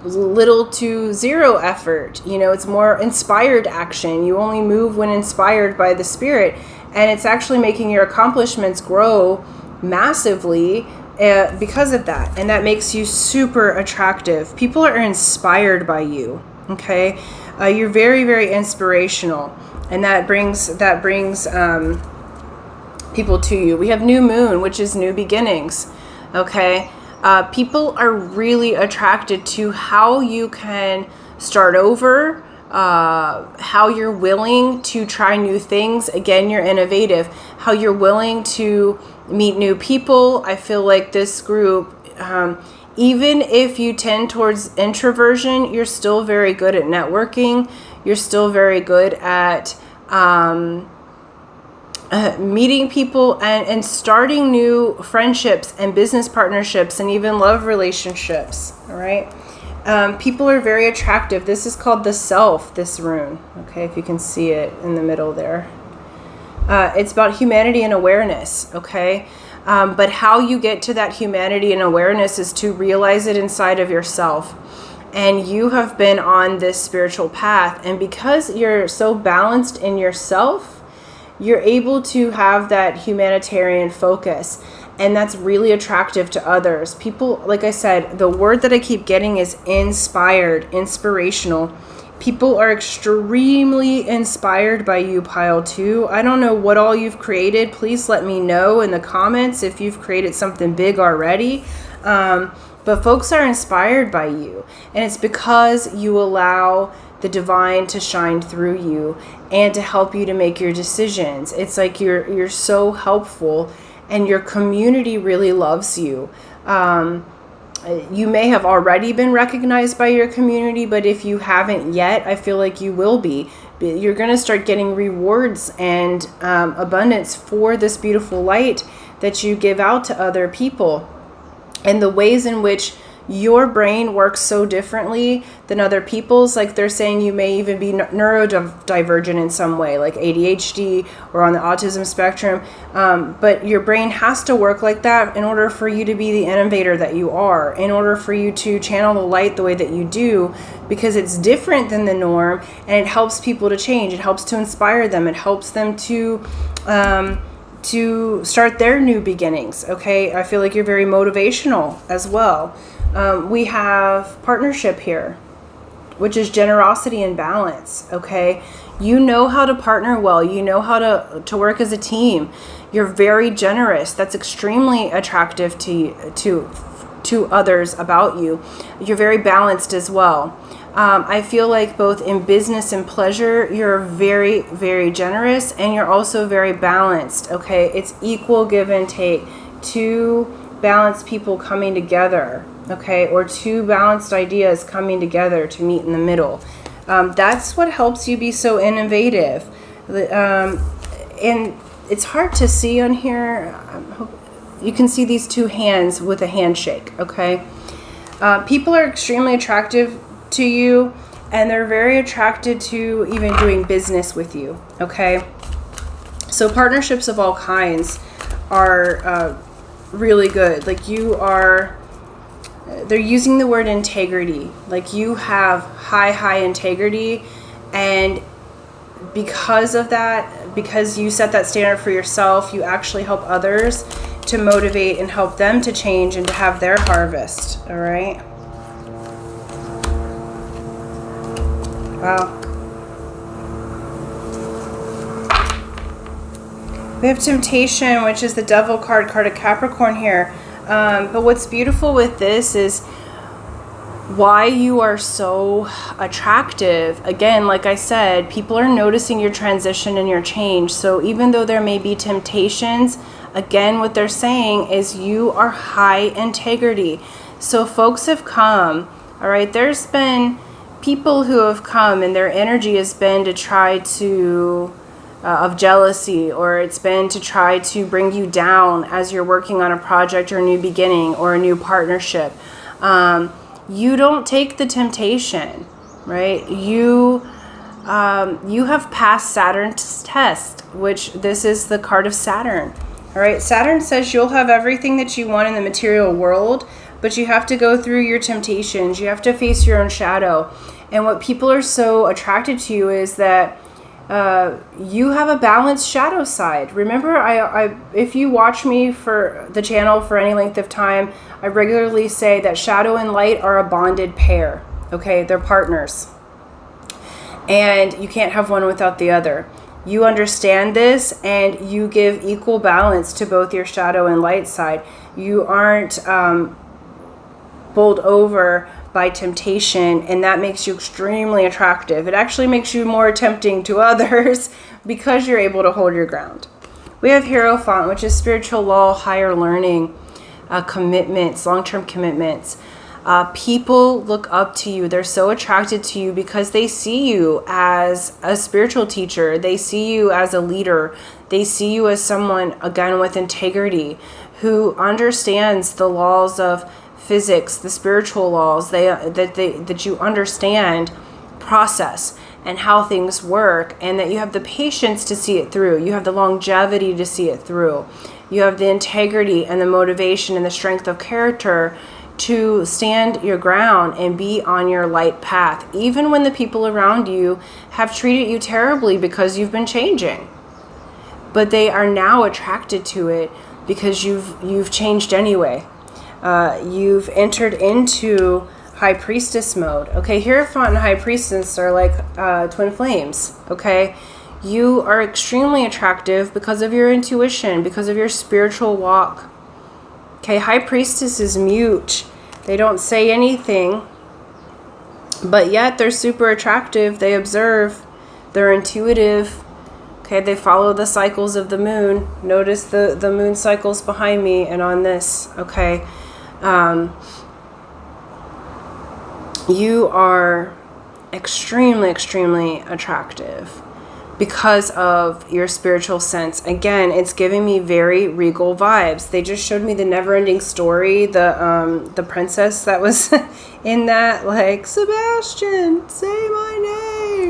little to zero effort. You know, it's more inspired action. You only move when inspired by the spirit. And it's actually making your accomplishments grow massively because of that. And that makes you super attractive. People are inspired by you, okay? You're very, very inspirational. And that brings people to you. We have new moon, which is new beginnings, okay? People are really attracted to how you can start over, how you're willing to try new things. Again, you're innovative. How you're willing to meet new people. I feel like this group, even if you tend towards introversion, you're still very good at networking. You're still very good at meeting people and starting new friendships and business partnerships and even love relationships. All right. People are very attractive. This is called the Self, this rune. Okay, if you can see it in the middle there. It's about humanity and awareness, okay? But how you get to that humanity and awareness is to realize it inside of yourself. And you have been on this spiritual path. And because you're so balanced in yourself, you're able to have that humanitarian focus. And that's really attractive to others. People, like I said, the word that I keep getting is inspired, inspirational. People are extremely inspired by you, pile 2. I don't know what all you've created. Please let me know in the comments if you've created something big already. But folks are inspired by you. And it's because you allow the divine to shine through you and to help you to make your decisions. It's like you're so helpful, and your community really loves you. You may have already been recognized by your community, but if you haven't yet, I feel like you will be. You're going to start getting rewards and abundance for this beautiful light that you give out to other people. And the ways in which your brain works so differently than other people's, like they're saying you may even be neurodivergent in some way, like ADHD or on the autism spectrum, but your brain has to work like that in order for you to be the innovator that you are, in order for you to channel the light the way that you do, because it's different than the norm, and it helps people to change, it helps to inspire them, it helps them to start their new beginnings. Okay, I feel like you're very motivational as well. We have partnership here, which is generosity and balance. Okay, you know how to partner well. You know how to work as a team. You're very generous. That's extremely attractive to others about you. You're very balanced as well. I feel like both in business and pleasure, you're very, very generous, and you're also very balanced. Okay, it's equal give and take. Two balanced people coming together. Okay, or two balanced ideas coming together to meet in the middle. That's what helps you be so innovative. And it's hard to see on here. You can see these two hands with a handshake. Okay, people are extremely attractive to you, and they're very attracted to even doing business with you. Okay, so partnerships of all kinds are really good. Like they're using the word integrity. Like you have high integrity, and because of that, because you set that standard for yourself, you actually help others to motivate and help them to change and to have their harvest. All right. Wow. We have temptation, which is the devil card of Capricorn here. But what's beautiful with this is why you are so attractive. Again, like I said, people are noticing your transition and your change. So even though there may be temptations, again, what they're saying is you are high integrity. So folks have come, all right? There's been people who have come, and their energy has been to try to of jealousy, or it's been to try to bring you down as you're working on a project or a new beginning or a new partnership. You don't take the temptation, right? You have passed Saturn's test, which this is the card of Saturn. All right, Saturn says you'll have everything that you want in the material world, but you have to go through your temptations. You have to face your own shadow. And what people are so attracted to you is that you have a balanced shadow side. Remember, if you watch me for the channel for any length of time, I regularly say that shadow and light are a bonded pair. Okay, they're partners. And you can't have one without the other. You understand this, and you give equal balance to both your shadow and light side. You aren't bowled over by temptation, and that makes you extremely attractive. It actually makes you more tempting to others because you're able to hold your ground. We have Hierophant, which is spiritual law, higher learning, commitments, long-term commitments. People look up to you. They're so attracted to you because they see you as a spiritual teacher. They see you as a leader. They see you as someone, again, with integrity, who understands the laws of physics, the spiritual laws, that you understand process and how things work, and that you have the patience to see it through. You have the longevity to see it through. You have the integrity and the motivation and the strength of character to stand your ground and be on your light path, even when the people around you have treated you terribly because you've been changing. But they are now attracted to it because you've changed anyway. You've entered into High Priestess mode. Okay, Hierophant and High Priestess are like twin flames. Okay, you are extremely attractive because of your intuition, because of your spiritual walk. Okay, High Priestess is mute. They don't say anything. but yet they're super attractive. They observe, they're intuitive. Okay, they follow the cycles of the moon. Notice the moon cycles behind me and on this. Okay, you are extremely, extremely attractive because of your spiritual sense. Again, it's giving me very regal vibes. They just showed me the never-ending story, the princess that was in that, like, Sebastian, say my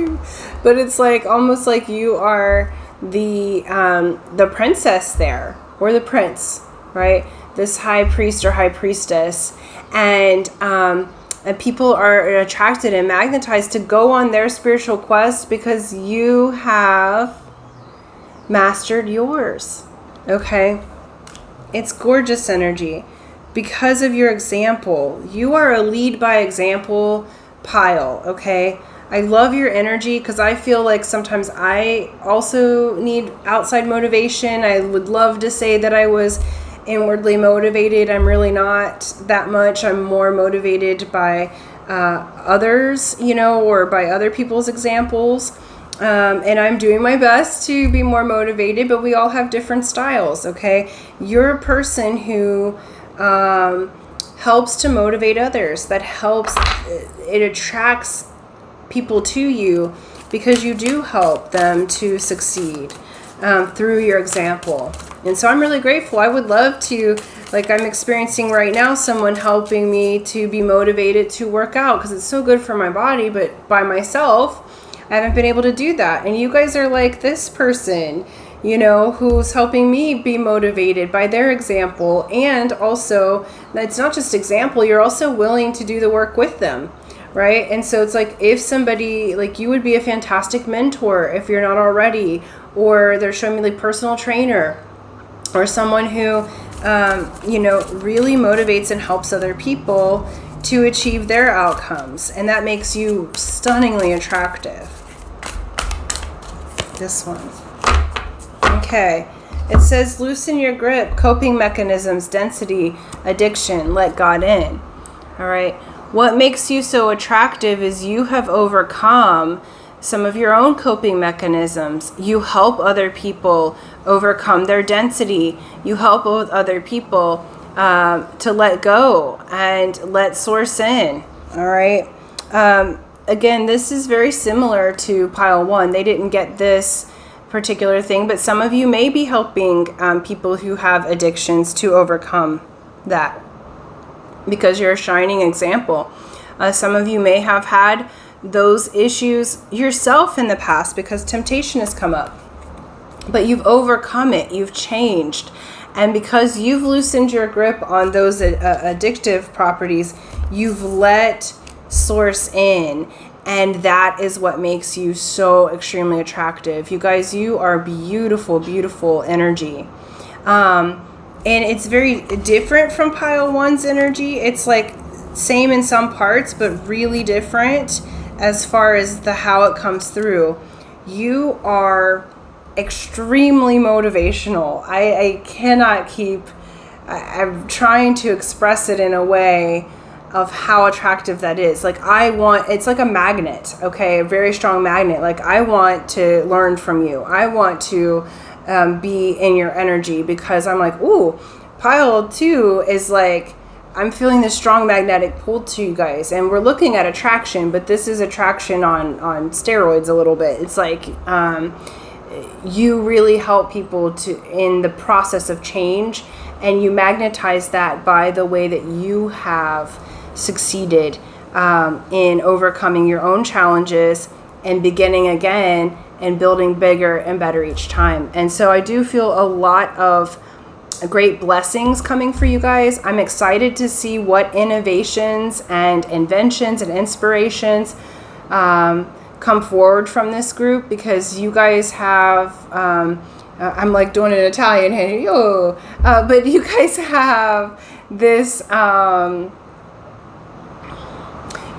name. But it's like almost like you are the princess there, or the prince, right? This high priest or high priestess, and people are attracted and magnetized to go on their spiritual quest because you have mastered yours. Okay? It's gorgeous energy. Because of your example, you are a lead by example pile. Okay? I love your energy because I feel like sometimes I also need outside motivation. I would love to say that I was inwardly motivated. I'm really not that much. I'm more motivated by others, or by other people's examples. And I'm doing my best to be more motivated, but we all have different styles, okay? You're a person who helps to motivate others. That helps, it attracts people to you because you do help them to succeed through your example. And so I'm really grateful. I would love to, like I'm experiencing right now, someone helping me to be motivated to work out because it's so good for my body, but by myself, I haven't been able to do that. And you guys are like this person, who's helping me be motivated by their example. And also, it's not just example, you're also willing to do the work with them. Right? And so it's like if somebody, like you would be a fantastic mentor if you're not already, or they're showing me like personal trainer, or someone who, really motivates and helps other people to achieve their outcomes. And that makes you stunningly attractive. This one. Okay. It says, loosen your grip, coping mechanisms, density, addiction, let God in. All right. What makes you so attractive is you have overcome some of your own coping mechanisms. You help other people overcome their density. You help other people to let go and let source in. All right. Again, this is very similar to pile one. They didn't get this particular thing, but some of you may be helping people who have addictions to overcome that, because you're a shining example. Some of you may have had those issues yourself in the past because temptation has come up. But you've overcome it. You've changed. And because you've loosened your grip on those addictive properties, you've let source in. And that is what makes you so extremely attractive. You guys, you are beautiful, beautiful energy. And it's very different from pile one's energy. It's like same in some parts, but really different as far as how it comes through. You are extremely motivational. I cannot keep, I'm trying to express it in a way of how attractive that is. Like it's like a magnet, okay? A very strong magnet. Like I want to learn from you. I want to be in your energy because I'm like, ooh, pile two is like, I'm feeling this strong magnetic pull to you guys. And we're looking at attraction, but this is attraction on steroids a little bit. It's like you really help people in the process of change, and you magnetize that by the way that you have succeeded in overcoming your own challenges and beginning again and building bigger and better each time. And so I do feel a lot of great blessings coming for you guys. I'm excited to see what innovations and inventions and inspirations come forward from this group, because you guys have, I'm like doing an Italian hand, yo, but you guys have this,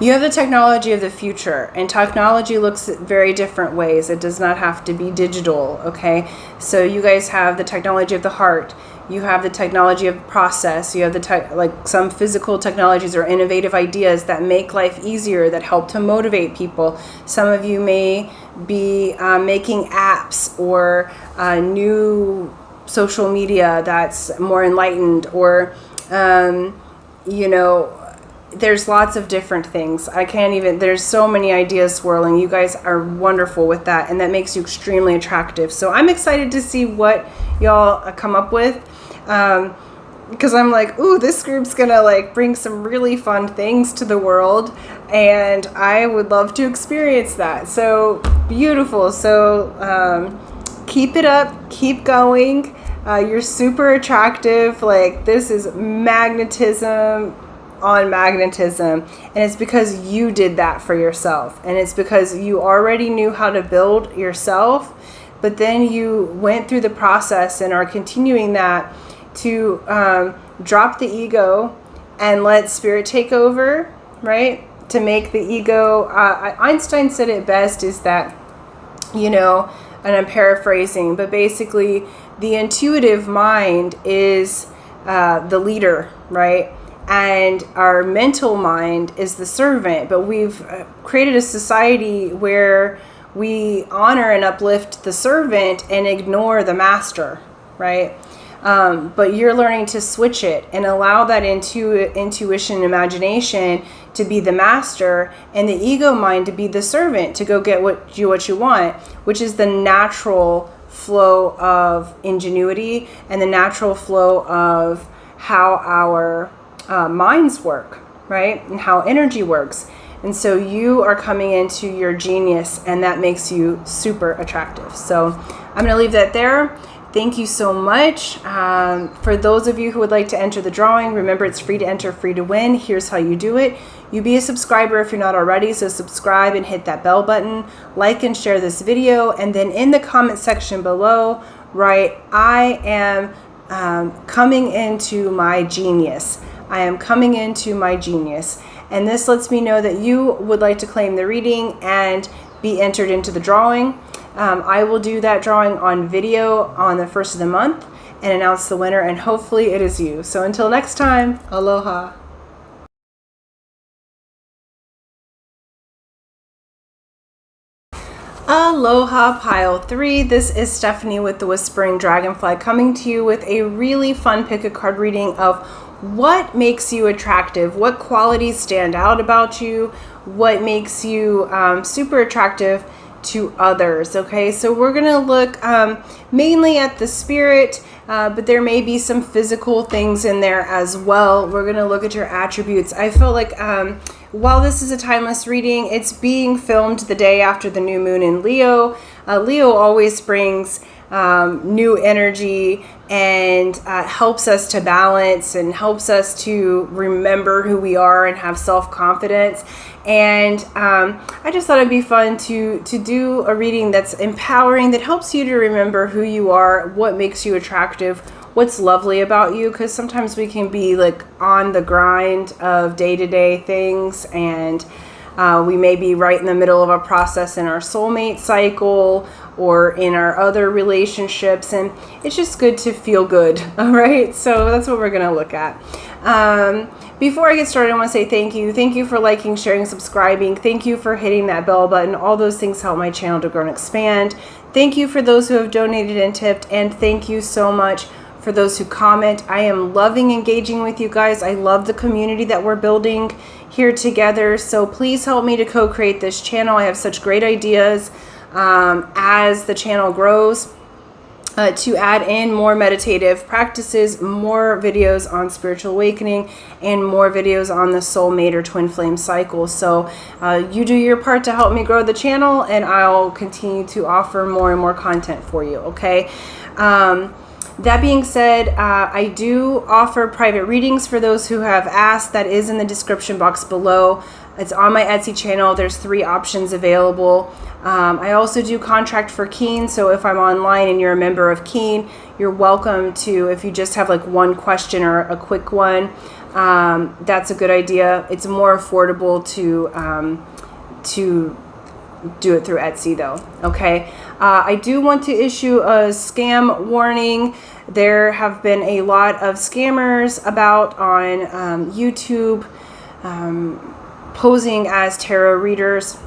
You have the technology of the future, and technology looks at very different ways. It does not have to be digital, okay? So you guys have the technology of the heart. You have the technology of process. You have the like some physical technologies or innovative ideas that make life easier, that help to motivate people. Some of you may be making apps or new social media that's more enlightened, or you know, there's lots of different things. There's so many ideas swirling. You guys are wonderful with that, and that makes you extremely attractive. So I'm excited to see what y'all come up with, because I'm like, ooh, this group's gonna like bring some really fun things to the world, and I would love to experience that. So beautiful. So keep it up, keep going. You're super attractive. Like, this is magnetism on magnetism, and it's because you did that for yourself, and it's because you already knew how to build yourself, but then you went through the process and are continuing that to drop the ego and let spirit take over, right? To make the ego, Einstein said it best, is that, you know, and I'm paraphrasing, but basically the intuitive mind is the leader, right? And our mental mind is the servant. But we've created a society where we honor and uplift the servant and ignore the master, right? But you're learning to switch it and allow that intuition, imagination to be the master, and the ego mind to be the servant, to go get what you want, which is the natural flow of ingenuity and the natural flow of how our minds work, right? And how energy works. And so you are coming into your genius, and that makes you super attractive. So I'm going to leave that there. Thank you so much. For those of you who would like to enter the drawing, remember, it's free to enter, free to win. Here's how you do it. You be a subscriber if you're not already, so subscribe and hit that bell button. Like and share this video, and then in the comment section below, write, I am coming into my genius. I am coming into my genius. And this lets me know that you would like to claim the reading and be entered into the drawing. I will do that drawing on video on the 1st of the month and announce the winner, and hopefully it is you. So until next time, aloha. Aloha pile 3. This is Stephanie with the Whispering Dragonfly, coming to you with a really fun pick a card reading of what makes you attractive, what qualities stand out about you, what makes you super attractive to others. Okay, so we're gonna look mainly at the spirit, but there may be some physical things in there as well. We're gonna look at your attributes. I feel like while this is a timeless reading, it's being filmed the day after the new moon in Leo. Leo always brings new energy and helps us to balance and helps us to remember who we are and have self-confidence. And I just thought it'd be fun to do a reading that's empowering, that helps you to remember who you are, what makes you attractive, what's lovely about you, because sometimes we can be like on the grind of day-to-day things, and we may be right in the middle of a process in our soulmate cycle or in our other relationships, and it's just good to feel good. All right, so that's what we're going to look at. Before I get started, I want to say thank you. Thank you for liking, sharing, subscribing. Thank you for hitting that bell button. All those things help my channel to grow and expand. Thank you for those who have donated and tipped, and thank you so much for those who comment. I am loving engaging with you guys. I love the community that we're building here together. So please help me to co-create this channel. I have such great ideas as the channel grows, to add in more meditative practices, more videos on spiritual awakening, and more videos on the soulmate or twin flame cycle. So you do your part to help me grow the channel, and I'll continue to offer more and more content for you, okay? That being said, I do offer private readings for those who have asked. That is in the description box below. It's on my Etsy channel. There's 3 options available. I also do contract for Keen, so if I'm online and you're a member of Keen, you're welcome to, if you just have like one question or a quick one, that's a good idea. It's more affordable to do it through Etsy though. Okay. I do want to issue a scam warning. There have been a lot of scammers about on YouTube posing as tarot readers.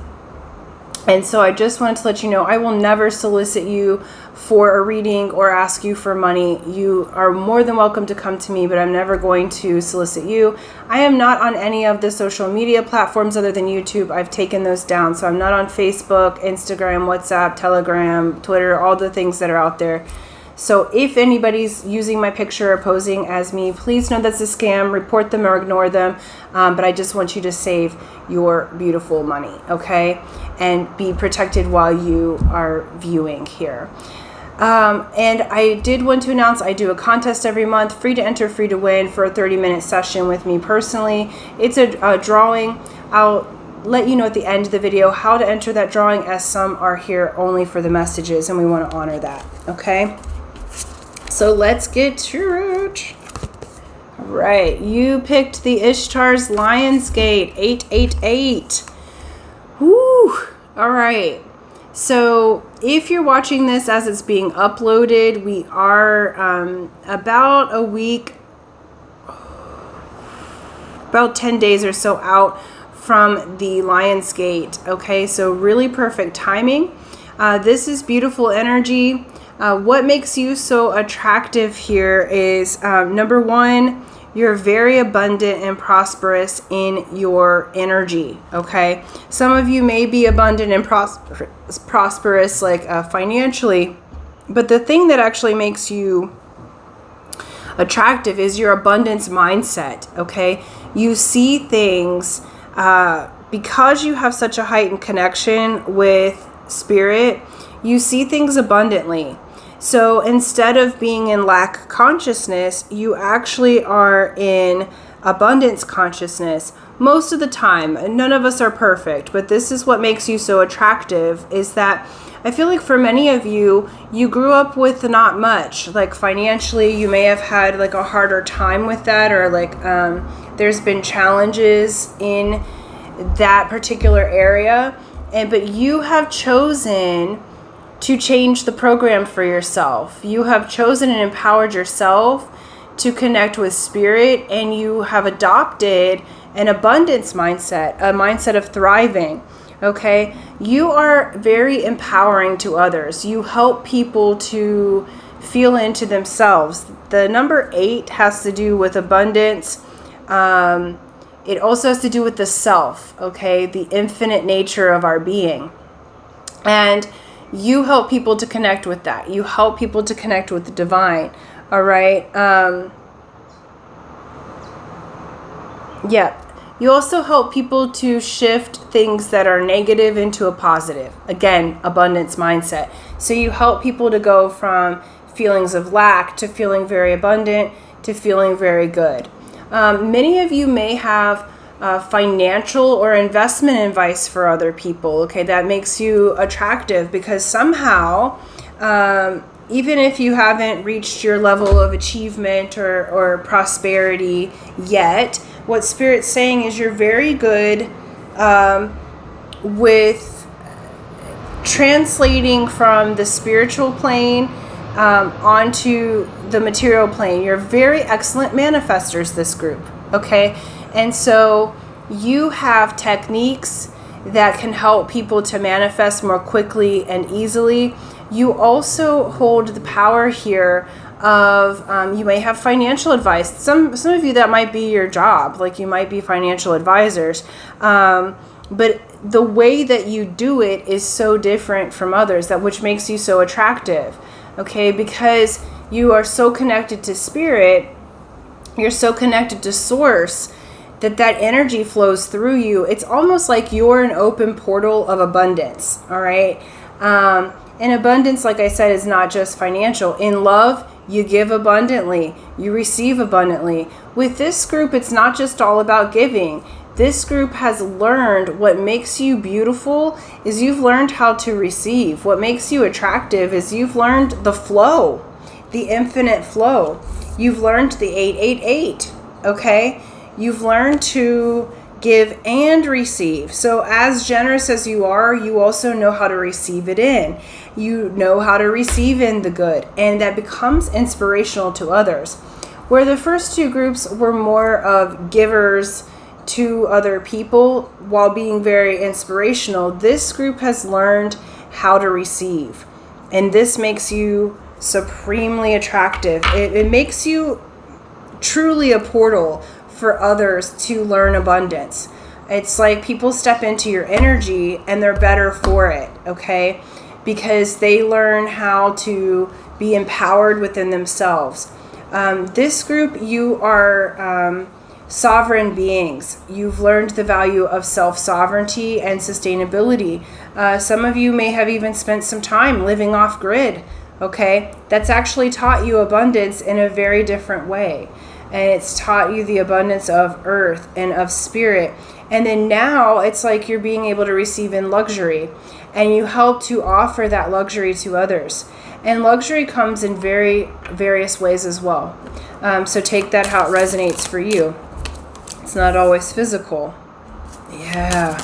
And so I just wanted to let you know, I will never solicit you for a reading or ask you for money. You are more than welcome to come to me, but I'm never going to solicit you. I am not on any of the social media platforms other than YouTube. I've taken those down. So I'm not on Facebook, Instagram, WhatsApp, Telegram, Twitter, all the things that are out there. So if anybody's using my picture or posing as me, please know that's a scam. Report them or ignore them. But I just want you to save your beautiful money, okay? And be protected while you are viewing here. And I did want to announce I do a contest every month, free to enter, free to win, for a 30-minute session with me personally. It's a drawing. I'll let you know at the end of the video how to enter that drawing, as some are here only for the messages, and we want to honor that, okay? So let's get to it. All right, you picked the Ishtar's Lionsgate 888. Woo! All right. So if you're watching this as it's being uploaded, we are about a week, about 10 days or so out from the Lionsgate. Okay, so really perfect timing. This is beautiful energy. What makes you so attractive here is, number one, you're very abundant and prosperous in your energy, okay? Some of you may be abundant and prosperous like financially, but the thing that actually makes you attractive is your abundance mindset, okay? You see things, because you have such a heightened connection with spirit, you see things abundantly. So instead of being in lack consciousness, you actually are in abundance consciousness most of the time. None of us are perfect, but this is what makes you so attractive, is that I feel like for many of you, you grew up with not much. Like financially, you may have had like a harder time with that, or like there's been challenges in that particular area, but you have chosen to change the program for yourself. You have chosen and empowered yourself to connect with spirit, and you have adopted an abundance mindset, a mindset of thriving, okay? You are very empowering to others. You help people to feel into themselves. The number 8 has to do with abundance. It also has to do with the self, okay? The infinite nature of our being. And you help people to connect with that. You help people to connect with the divine. All right. Yeah. You also help people to shift things that are negative into a positive. Again, abundance mindset. So you help people to go from feelings of lack to feeling very abundant to feeling very good. Many of you may have financial or investment advice for other people, okay? That makes you attractive because somehow, even if you haven't reached your level of achievement or prosperity yet, what Spirit's saying is you're very good with translating from the spiritual plane onto the material plane. You're very excellent manifestors, this group, okay? And so you have techniques that can help people to manifest more quickly and easily. You also hold the power here of, you may have financial advice. Some of you, that might be your job, like you might be financial advisors. But the way that you do it is so different from others, that which makes you so attractive, okay? Because you are so connected to spirit, you're so connected to source, that energy flows through you. It's almost like you're an open portal of abundance, all right? And abundance, like I said, is not just financial. In love, you give abundantly, you receive abundantly. With this group, it's not just all about giving. This group has learned what makes you beautiful is you've learned how to receive. What makes you attractive is you've learned the flow, the infinite flow. You've learned the 888, okay? You've learned to give and receive. So as generous as you are, you also know how to receive it in. You know how to receive in the good, and that becomes inspirational to others. Where the first two groups were more of givers to other people while being very inspirational, this group has learned how to receive. And this makes you supremely attractive. It makes you truly a portal for others to learn abundance. It's like people step into your energy and they're better for it, okay? Because they learn how to be empowered within themselves. This group, you are sovereign beings. You've learned the value of self-sovereignty and sustainability. Some of you may have even spent some time living off grid, okay? That's actually taught you abundance in a very different way. And it's taught you the abundance of earth and of spirit. And then now it's like you're being able to receive in luxury, and you help to offer that luxury to others. And luxury comes in very various ways as well. So take that how it resonates for you. It's not always physical. Yeah.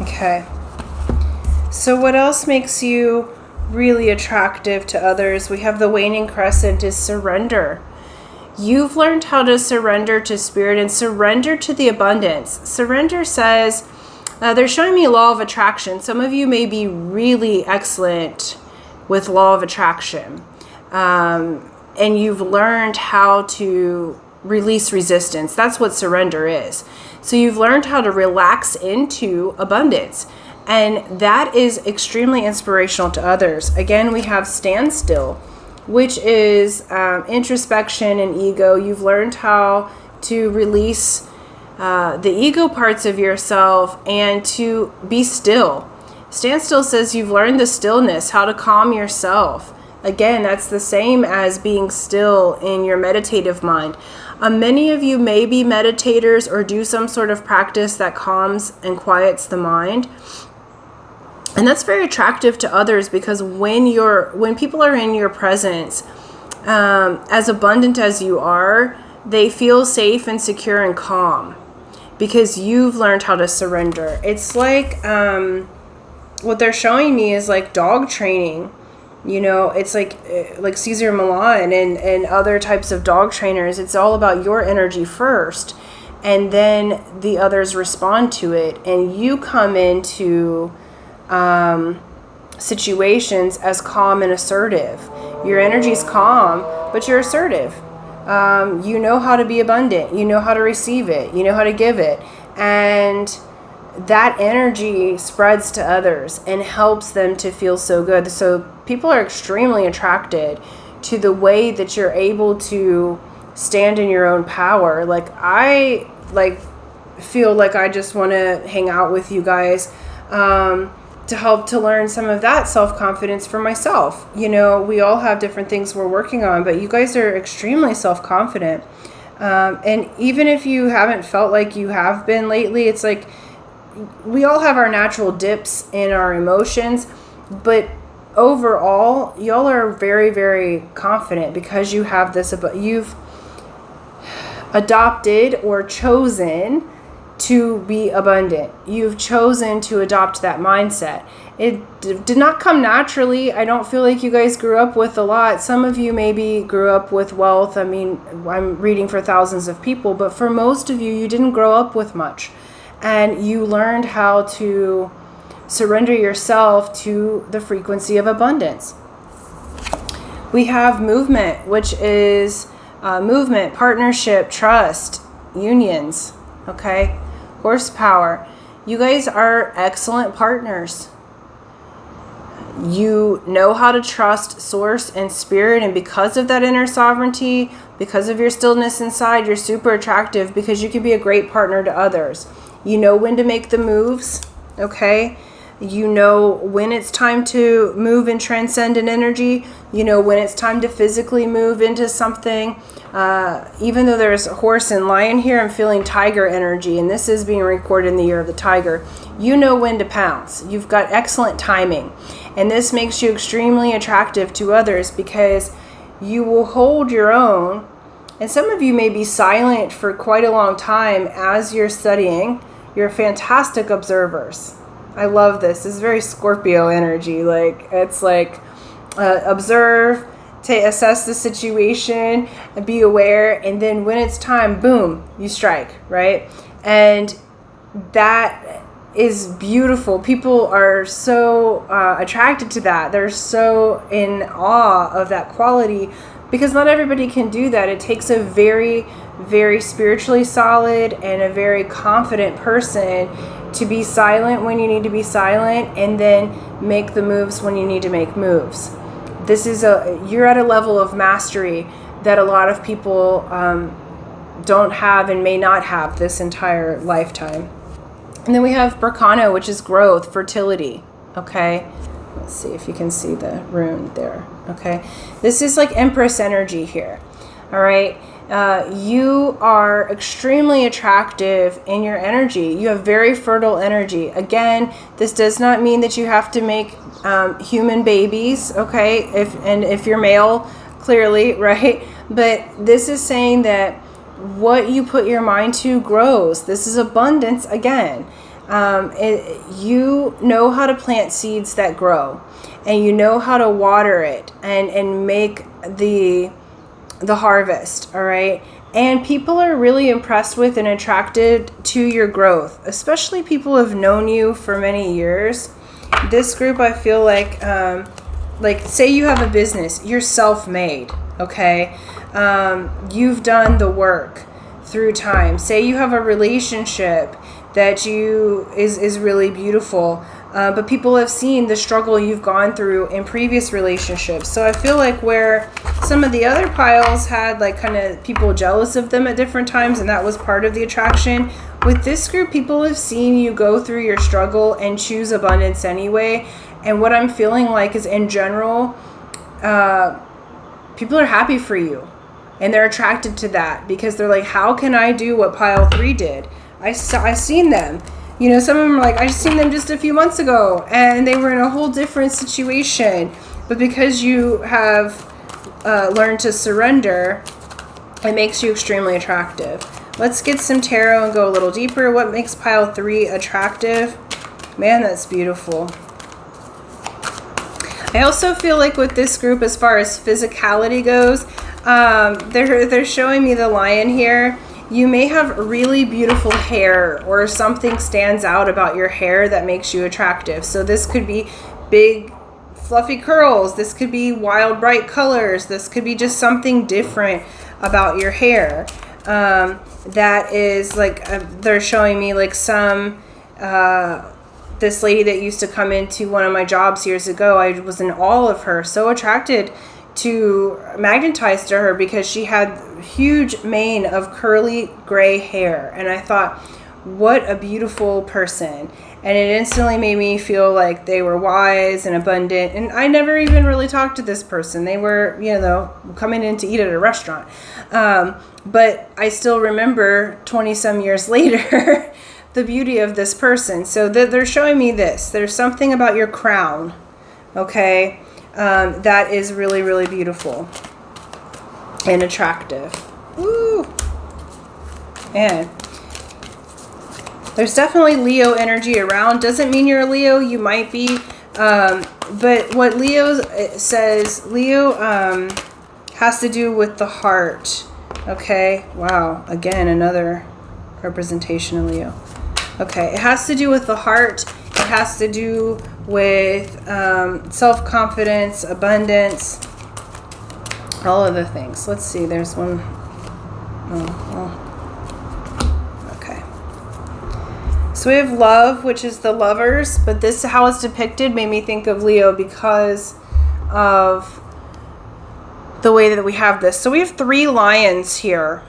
Okay. So what else makes you really attractive to others? We have the waning crescent is surrender. You've learned how to surrender to spirit and surrender to the abundance. Surrender says, they're showing me law of attraction. Some of you may be really excellent with law of attraction. And you've learned how to release resistance. That's what surrender is. So you've learned how to relax into abundance. And that is extremely inspirational to others. Again, we have standstill, which is introspection and ego. You've learned how to release the ego parts of yourself and to be still. Standstill says you've learned the stillness, how to calm yourself. Again, that's the same as being still in your meditative mind. Many of you may be meditators or do some sort of practice that calms and quiets the mind. And that's very attractive to others, because when people are in your presence, as abundant as you are, they feel safe and secure and calm because you've learned how to surrender. It's like what they're showing me is like dog training. You know, it's like Cesar Millan and other types of dog trainers. It's all about your energy first, and then the others respond to it, and you come into situations as calm and assertive. Your energy's calm, but you're assertive. You know how to be abundant. You know how to receive it. You know how to give it. And that energy spreads to others and helps them to feel so good. So people are extremely attracted to the way that you're able to stand in your own power. I feel like I just want to hang out with you guys to help to learn some of that self-confidence for myself. You know, we all have different things we're working on, but you guys are extremely self-confident. And even if you haven't felt like you have been lately, it's like we all have our natural dips in our emotions, but overall, y'all are very, very confident because you have this, you've adopted or chosen to be abundant. You've chosen to adopt that mindset. It did not come naturally. I don't feel like you guys grew up with a lot. Some of you maybe grew up with wealth. I mean, I'm reading for thousands of people, but for most of you, you didn't grow up with much. And you learned how to surrender yourself to the frequency of abundance. We have movement, which is movement, partnership, trust, unions, okay? Horsepower. You guys are excellent partners. You know how to trust source and spirit, and because of that inner sovereignty, because of your stillness inside, you're super attractive because you can be a great partner to others. You know when to make the moves, okay? You know when it's time to move and transcend an energy. You know when it's time to physically move into something. Even though there's horse and lion here, I'm feeling tiger energy, and this is being recorded in the year of the tiger. You know when to pounce. You've got excellent timing, and this makes you extremely attractive to others because you will hold your own. And some of you may be silent for quite a long time as you're studying. You're fantastic observers. I love this. This is very Scorpio energy. Like, it's like observe, to assess the situation, and be aware, and then when it's time, boom, you strike, right? And that is beautiful. People are so attracted to that. They're so in awe of that quality because not everybody can do that. It takes a very, very spiritually solid and a very confident person to be silent when you need to be silent and then make the moves when you need to make moves. You're at a level of mastery that a lot of people don't have and may not have this entire lifetime. And then we have Berkano, which is growth, fertility, okay? Let's see if you can see the rune there, okay? This is like Empress energy here, all right? You are extremely attractive in your energy. You have very fertile energy. Again, this does not mean that you have to make human babies, okay? If you're male, clearly, right? But this is saying that what you put your mind to grows. This is abundance again. You know how to plant seeds that grow, and you know how to water it and make the harvest, all right? And people are really impressed with and attracted to your growth, especially people who have known you for many years. This group, I feel like say you have a business, you're self-made, okay? You've done the work through time. Say you have a relationship that is really beautiful, but people have seen the struggle you've gone through in previous relationships. So I feel like where some of the other piles had like kind of people jealous of them at different times, and that was part of the attraction. With this group, people have seen you go through your struggle and choose abundance anyway. And what I'm feeling like is, in general, people are happy for you, and they're attracted to that because they're like, how can I do what pile 3 did? I seen them. You know, some of them are like, I seen them just a few months ago and they were in a whole different situation. But because you have learned to surrender, it makes you extremely attractive. Let's get some tarot and go a little deeper. What makes pile 3 attractive? Man, that's beautiful. I also feel like with this group, as far as physicality goes, they're showing me the lion here. You may have really beautiful hair, or something stands out about your hair that makes you attractive. So this could be big fluffy curls. This could be wild bright colors. This could be just something different about your hair. That is like, they're showing me like some, this lady that used to come into one of my jobs years ago. I was in awe of her, so attracted to, magnetized to her because she had huge mane of curly gray hair, and I thought, what a beautiful person. And it instantly made me feel like they were wise and abundant, and I never even really talked to this person. They were, you know, coming in to eat at a restaurant, but I still remember 20 some years later the beauty of this person. So they're showing me this. There's something about your crown, okay, that is really, really beautiful and attractive. Woo! And there's definitely Leo energy around. Doesn't mean you're a Leo. You might be. But what Leo says, Leo has to do with the heart. Okay? Wow. Again, another representation of Leo. Okay. It has to do with the heart. It has to do with self-confidence, abundance, all of the things. Let's see. There's one. Okay. So we have love, which is the lovers, but this, how it's depicted, made me think of Leo because of the way that we have this. So we have 3 lions here.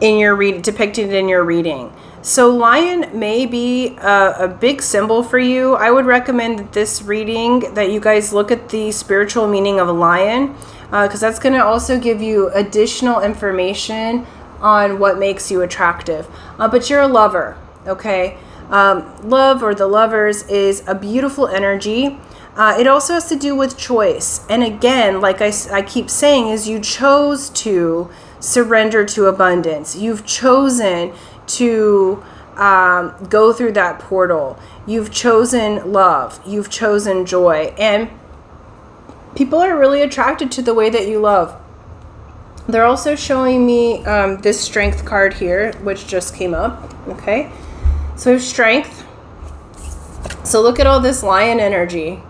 in your depicted in your reading. So lion may be a big symbol for you. I would recommend that this reading that you guys look at the spiritual meaning of a lion, because that's going to also give you additional information on what makes you attractive. But you're a lover, okay? Love, or the lovers, is a beautiful energy. It also has to do with choice. And again, like I keep saying, is you chose to surrender to abundance. You've chosen to go through that portal. You've chosen love. You've chosen joy. And people are really attracted to the way that you love. They're also showing me this strength card here, which just came up. Okay. So strength. So look at all this lion energy.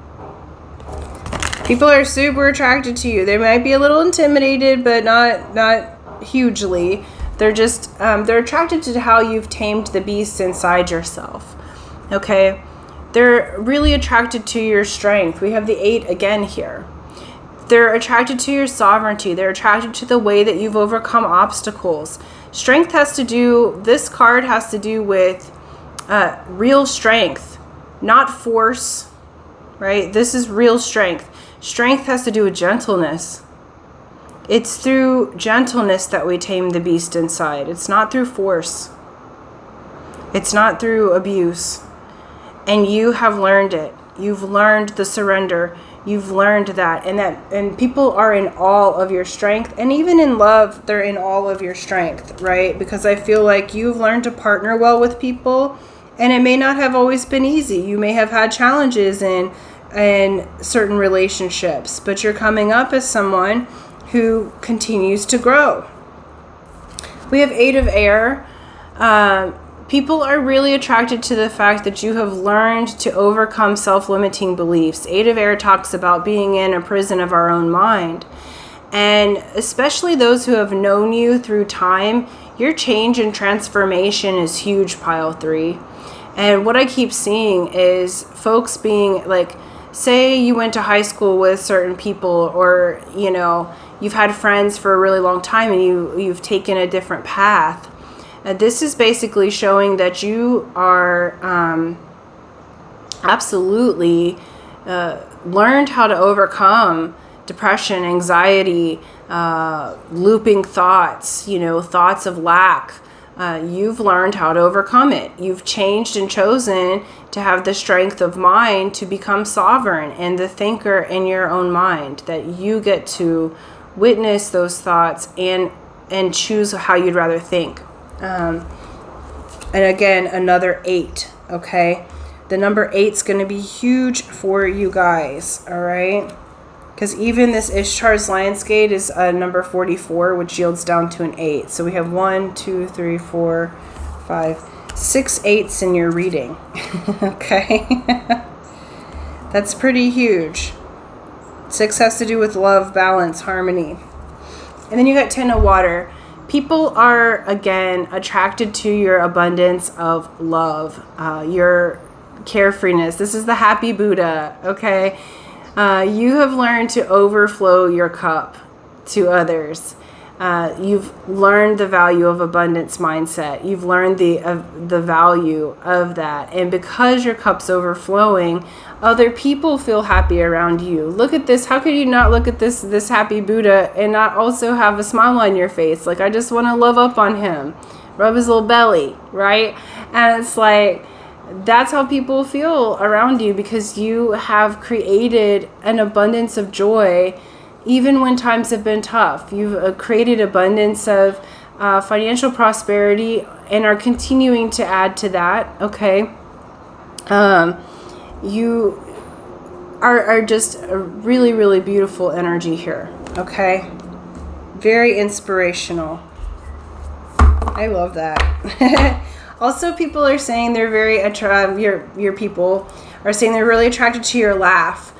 People are super attracted to you. They might be a little intimidated, but not hugely. They're just, they're attracted to how you've tamed the beast inside yourself. Okay. They're really attracted to your strength. We have the 8 again here. They're attracted to your sovereignty. They're attracted to the way that you've overcome obstacles. Strength has to do, this card has to do with real strength, not force, right? This is real strength. Strength has to do with gentleness. It's through gentleness that we tame the beast inside. It's not through force. It's not through abuse. And you have learned it. You've learned the surrender. You've learned that. And people are in awe of your strength. And even in love, they're in awe of your strength, right? Because I feel like you've learned to partner well with people. And it may not have always been easy. You may have had challenges in certain relationships. But you're coming up as someone who continues to grow. We have 8 of air. People are really attracted to the fact that you have learned to overcome self-limiting beliefs. 8 of air talks about being in a prison of our own mind. And especially those who have known you through time, your change and transformation is huge, pile 3. And what I keep seeing is folks being like, say you went to high school with certain people, or, you know, you've had friends for a really long time and you've taken a different path. This is basically showing that you are absolutely learned how to overcome depression, anxiety, looping thoughts, you know, thoughts of lack. You've learned how to overcome it. You've changed and chosen to have the strength of mind to become sovereign and the thinker in your own mind, that you get to witness those thoughts and choose how you'd rather think. And again, another 8. Okay. The number 8 is going to be huge for you guys. All right. Because even this Ishtar's Lionsgate is number 44, which yields down to an 8. So we have 1, 2, 3, 4, 5, 6 8s in your reading. Okay. That's pretty huge. 6 has to do with love, balance, harmony. And then you got 10 of water. People are, again, attracted to your abundance of love, your carefreeness. This is the happy Buddha, okay? You have learned to overflow your cup to others. You've learned the value of abundance mindset. You've learned the value of that. And because your cup's overflowing, other people feel happy around you. Look at this. How could you not look at this happy Buddha and not also have a smile on your face? Like, I just want to love up on him, rub his little belly, right? And it's like, that's how people feel around you, because you have created an abundance of joy even when times have been tough. You've created abundance of financial prosperity and are continuing to add to that, okay? You are just a really, really beautiful energy here, okay? Very inspirational. I love that. Also, people are saying they're very your people are saying they're really attracted to your laugh.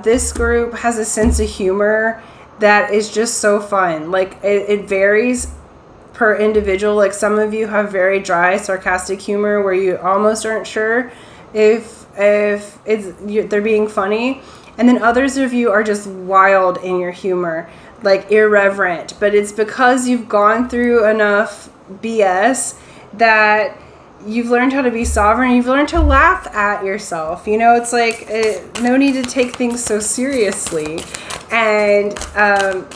This group has a sense of humor that is just so fun. Like, it varies per individual. Like, some of you have very dry, sarcastic humor where you almost aren't sure if they're being funny. And then others of you are just wild in your humor. like irreverent, but it's because you've gone through enough BS that you've learned how to be sovereign. You've learned to laugh at yourself. You know, it's like no need to take things so seriously. And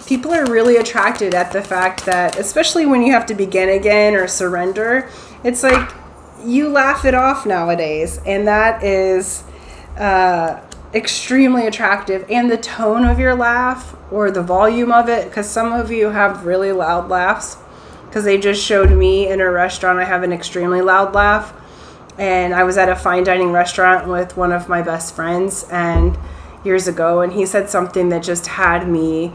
people are really attracted at the fact that, especially when you have to begin again or surrender, it's like you laugh it off nowadays. And that is extremely attractive. And the tone of your laugh, or the volume of it, because some of you have really loud laughs. Because they just showed me in a restaurant, I have an extremely loud laugh. And I was at a fine dining restaurant with one of my best friends and years ago, and he said something that just had me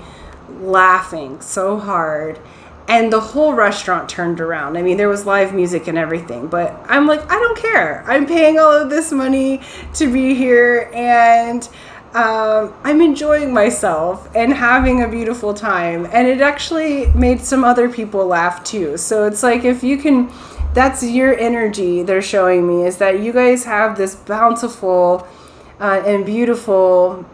laughing so hard. And the whole restaurant turned around. I mean, there was live music and everything, but I'm like, I don't care. I'm paying all of this money to be here, and I'm enjoying myself and having a beautiful time. And it actually made some other people laugh too. So it's like, if you can, that's your energy they're showing me, is that you guys have this bountiful and beautiful,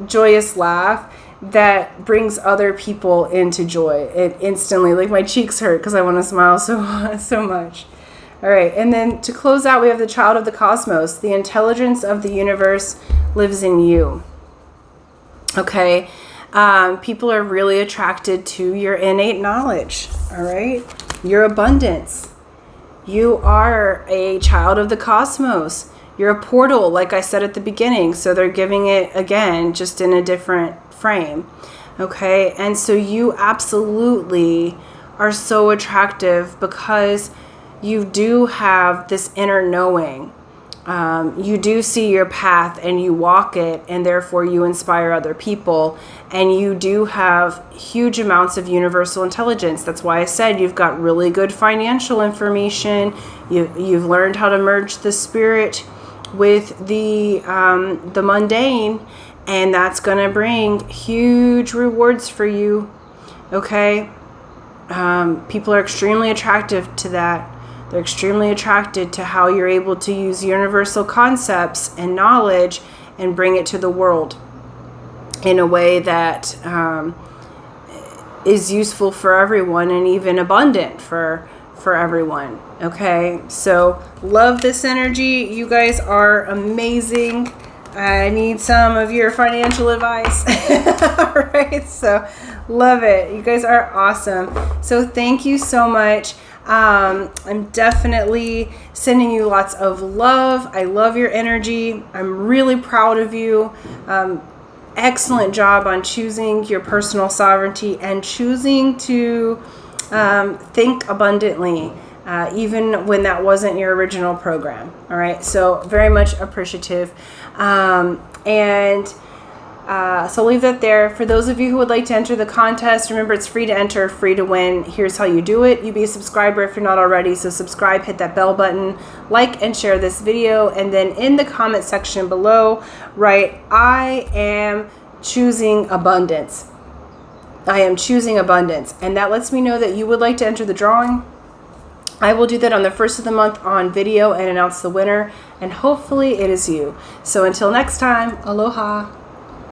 joyous laugh that brings other people into joy. It instantly, like my cheeks hurt because I want to smile so much. All right, and then to close out, we have the child of the cosmos. The intelligence of the universe lives in you. Okay, people are really attracted to your innate knowledge. All right, your abundance. You are a child of the cosmos. You're a portal, like I said at the beginning. So they're giving it again, just in a different frame. Okay, and so you absolutely are so attractive because you do have this inner knowing. You do see your path and you walk it, and therefore you inspire other people. And you do have huge amounts of universal intelligence. That's why I said you've got really good financial information. You've learned how to merge the spirit with the mundane, and that's going to bring huge rewards for you. Okay? People are extremely attractive to that. They're extremely attracted to how you're able to use universal concepts and knowledge and bring it to the world in a way that is useful for everyone and even abundant for everyone. Okay, so love this energy. You guys are amazing. I need some of your financial advice. All right, so love it. You guys are awesome. So thank you so much. I'm definitely sending you lots of love. I love your energy. I'm really proud of you. Excellent job on choosing your personal sovereignty and choosing to think abundantly, even when that wasn't your original program. All right, so very much appreciative. So leave that there. For those of you who would like to enter the contest, remember it's free to enter, free to win. Here's how you do it. You be a subscriber if you're not already. So subscribe, hit that bell button, like and share this video. And then in the comment section below, write, I am choosing abundance. I am choosing abundance. And that lets me know that you would like to enter the drawing. I will do that on the first of the month on video and announce the winner. And hopefully it is you. So until next time, aloha.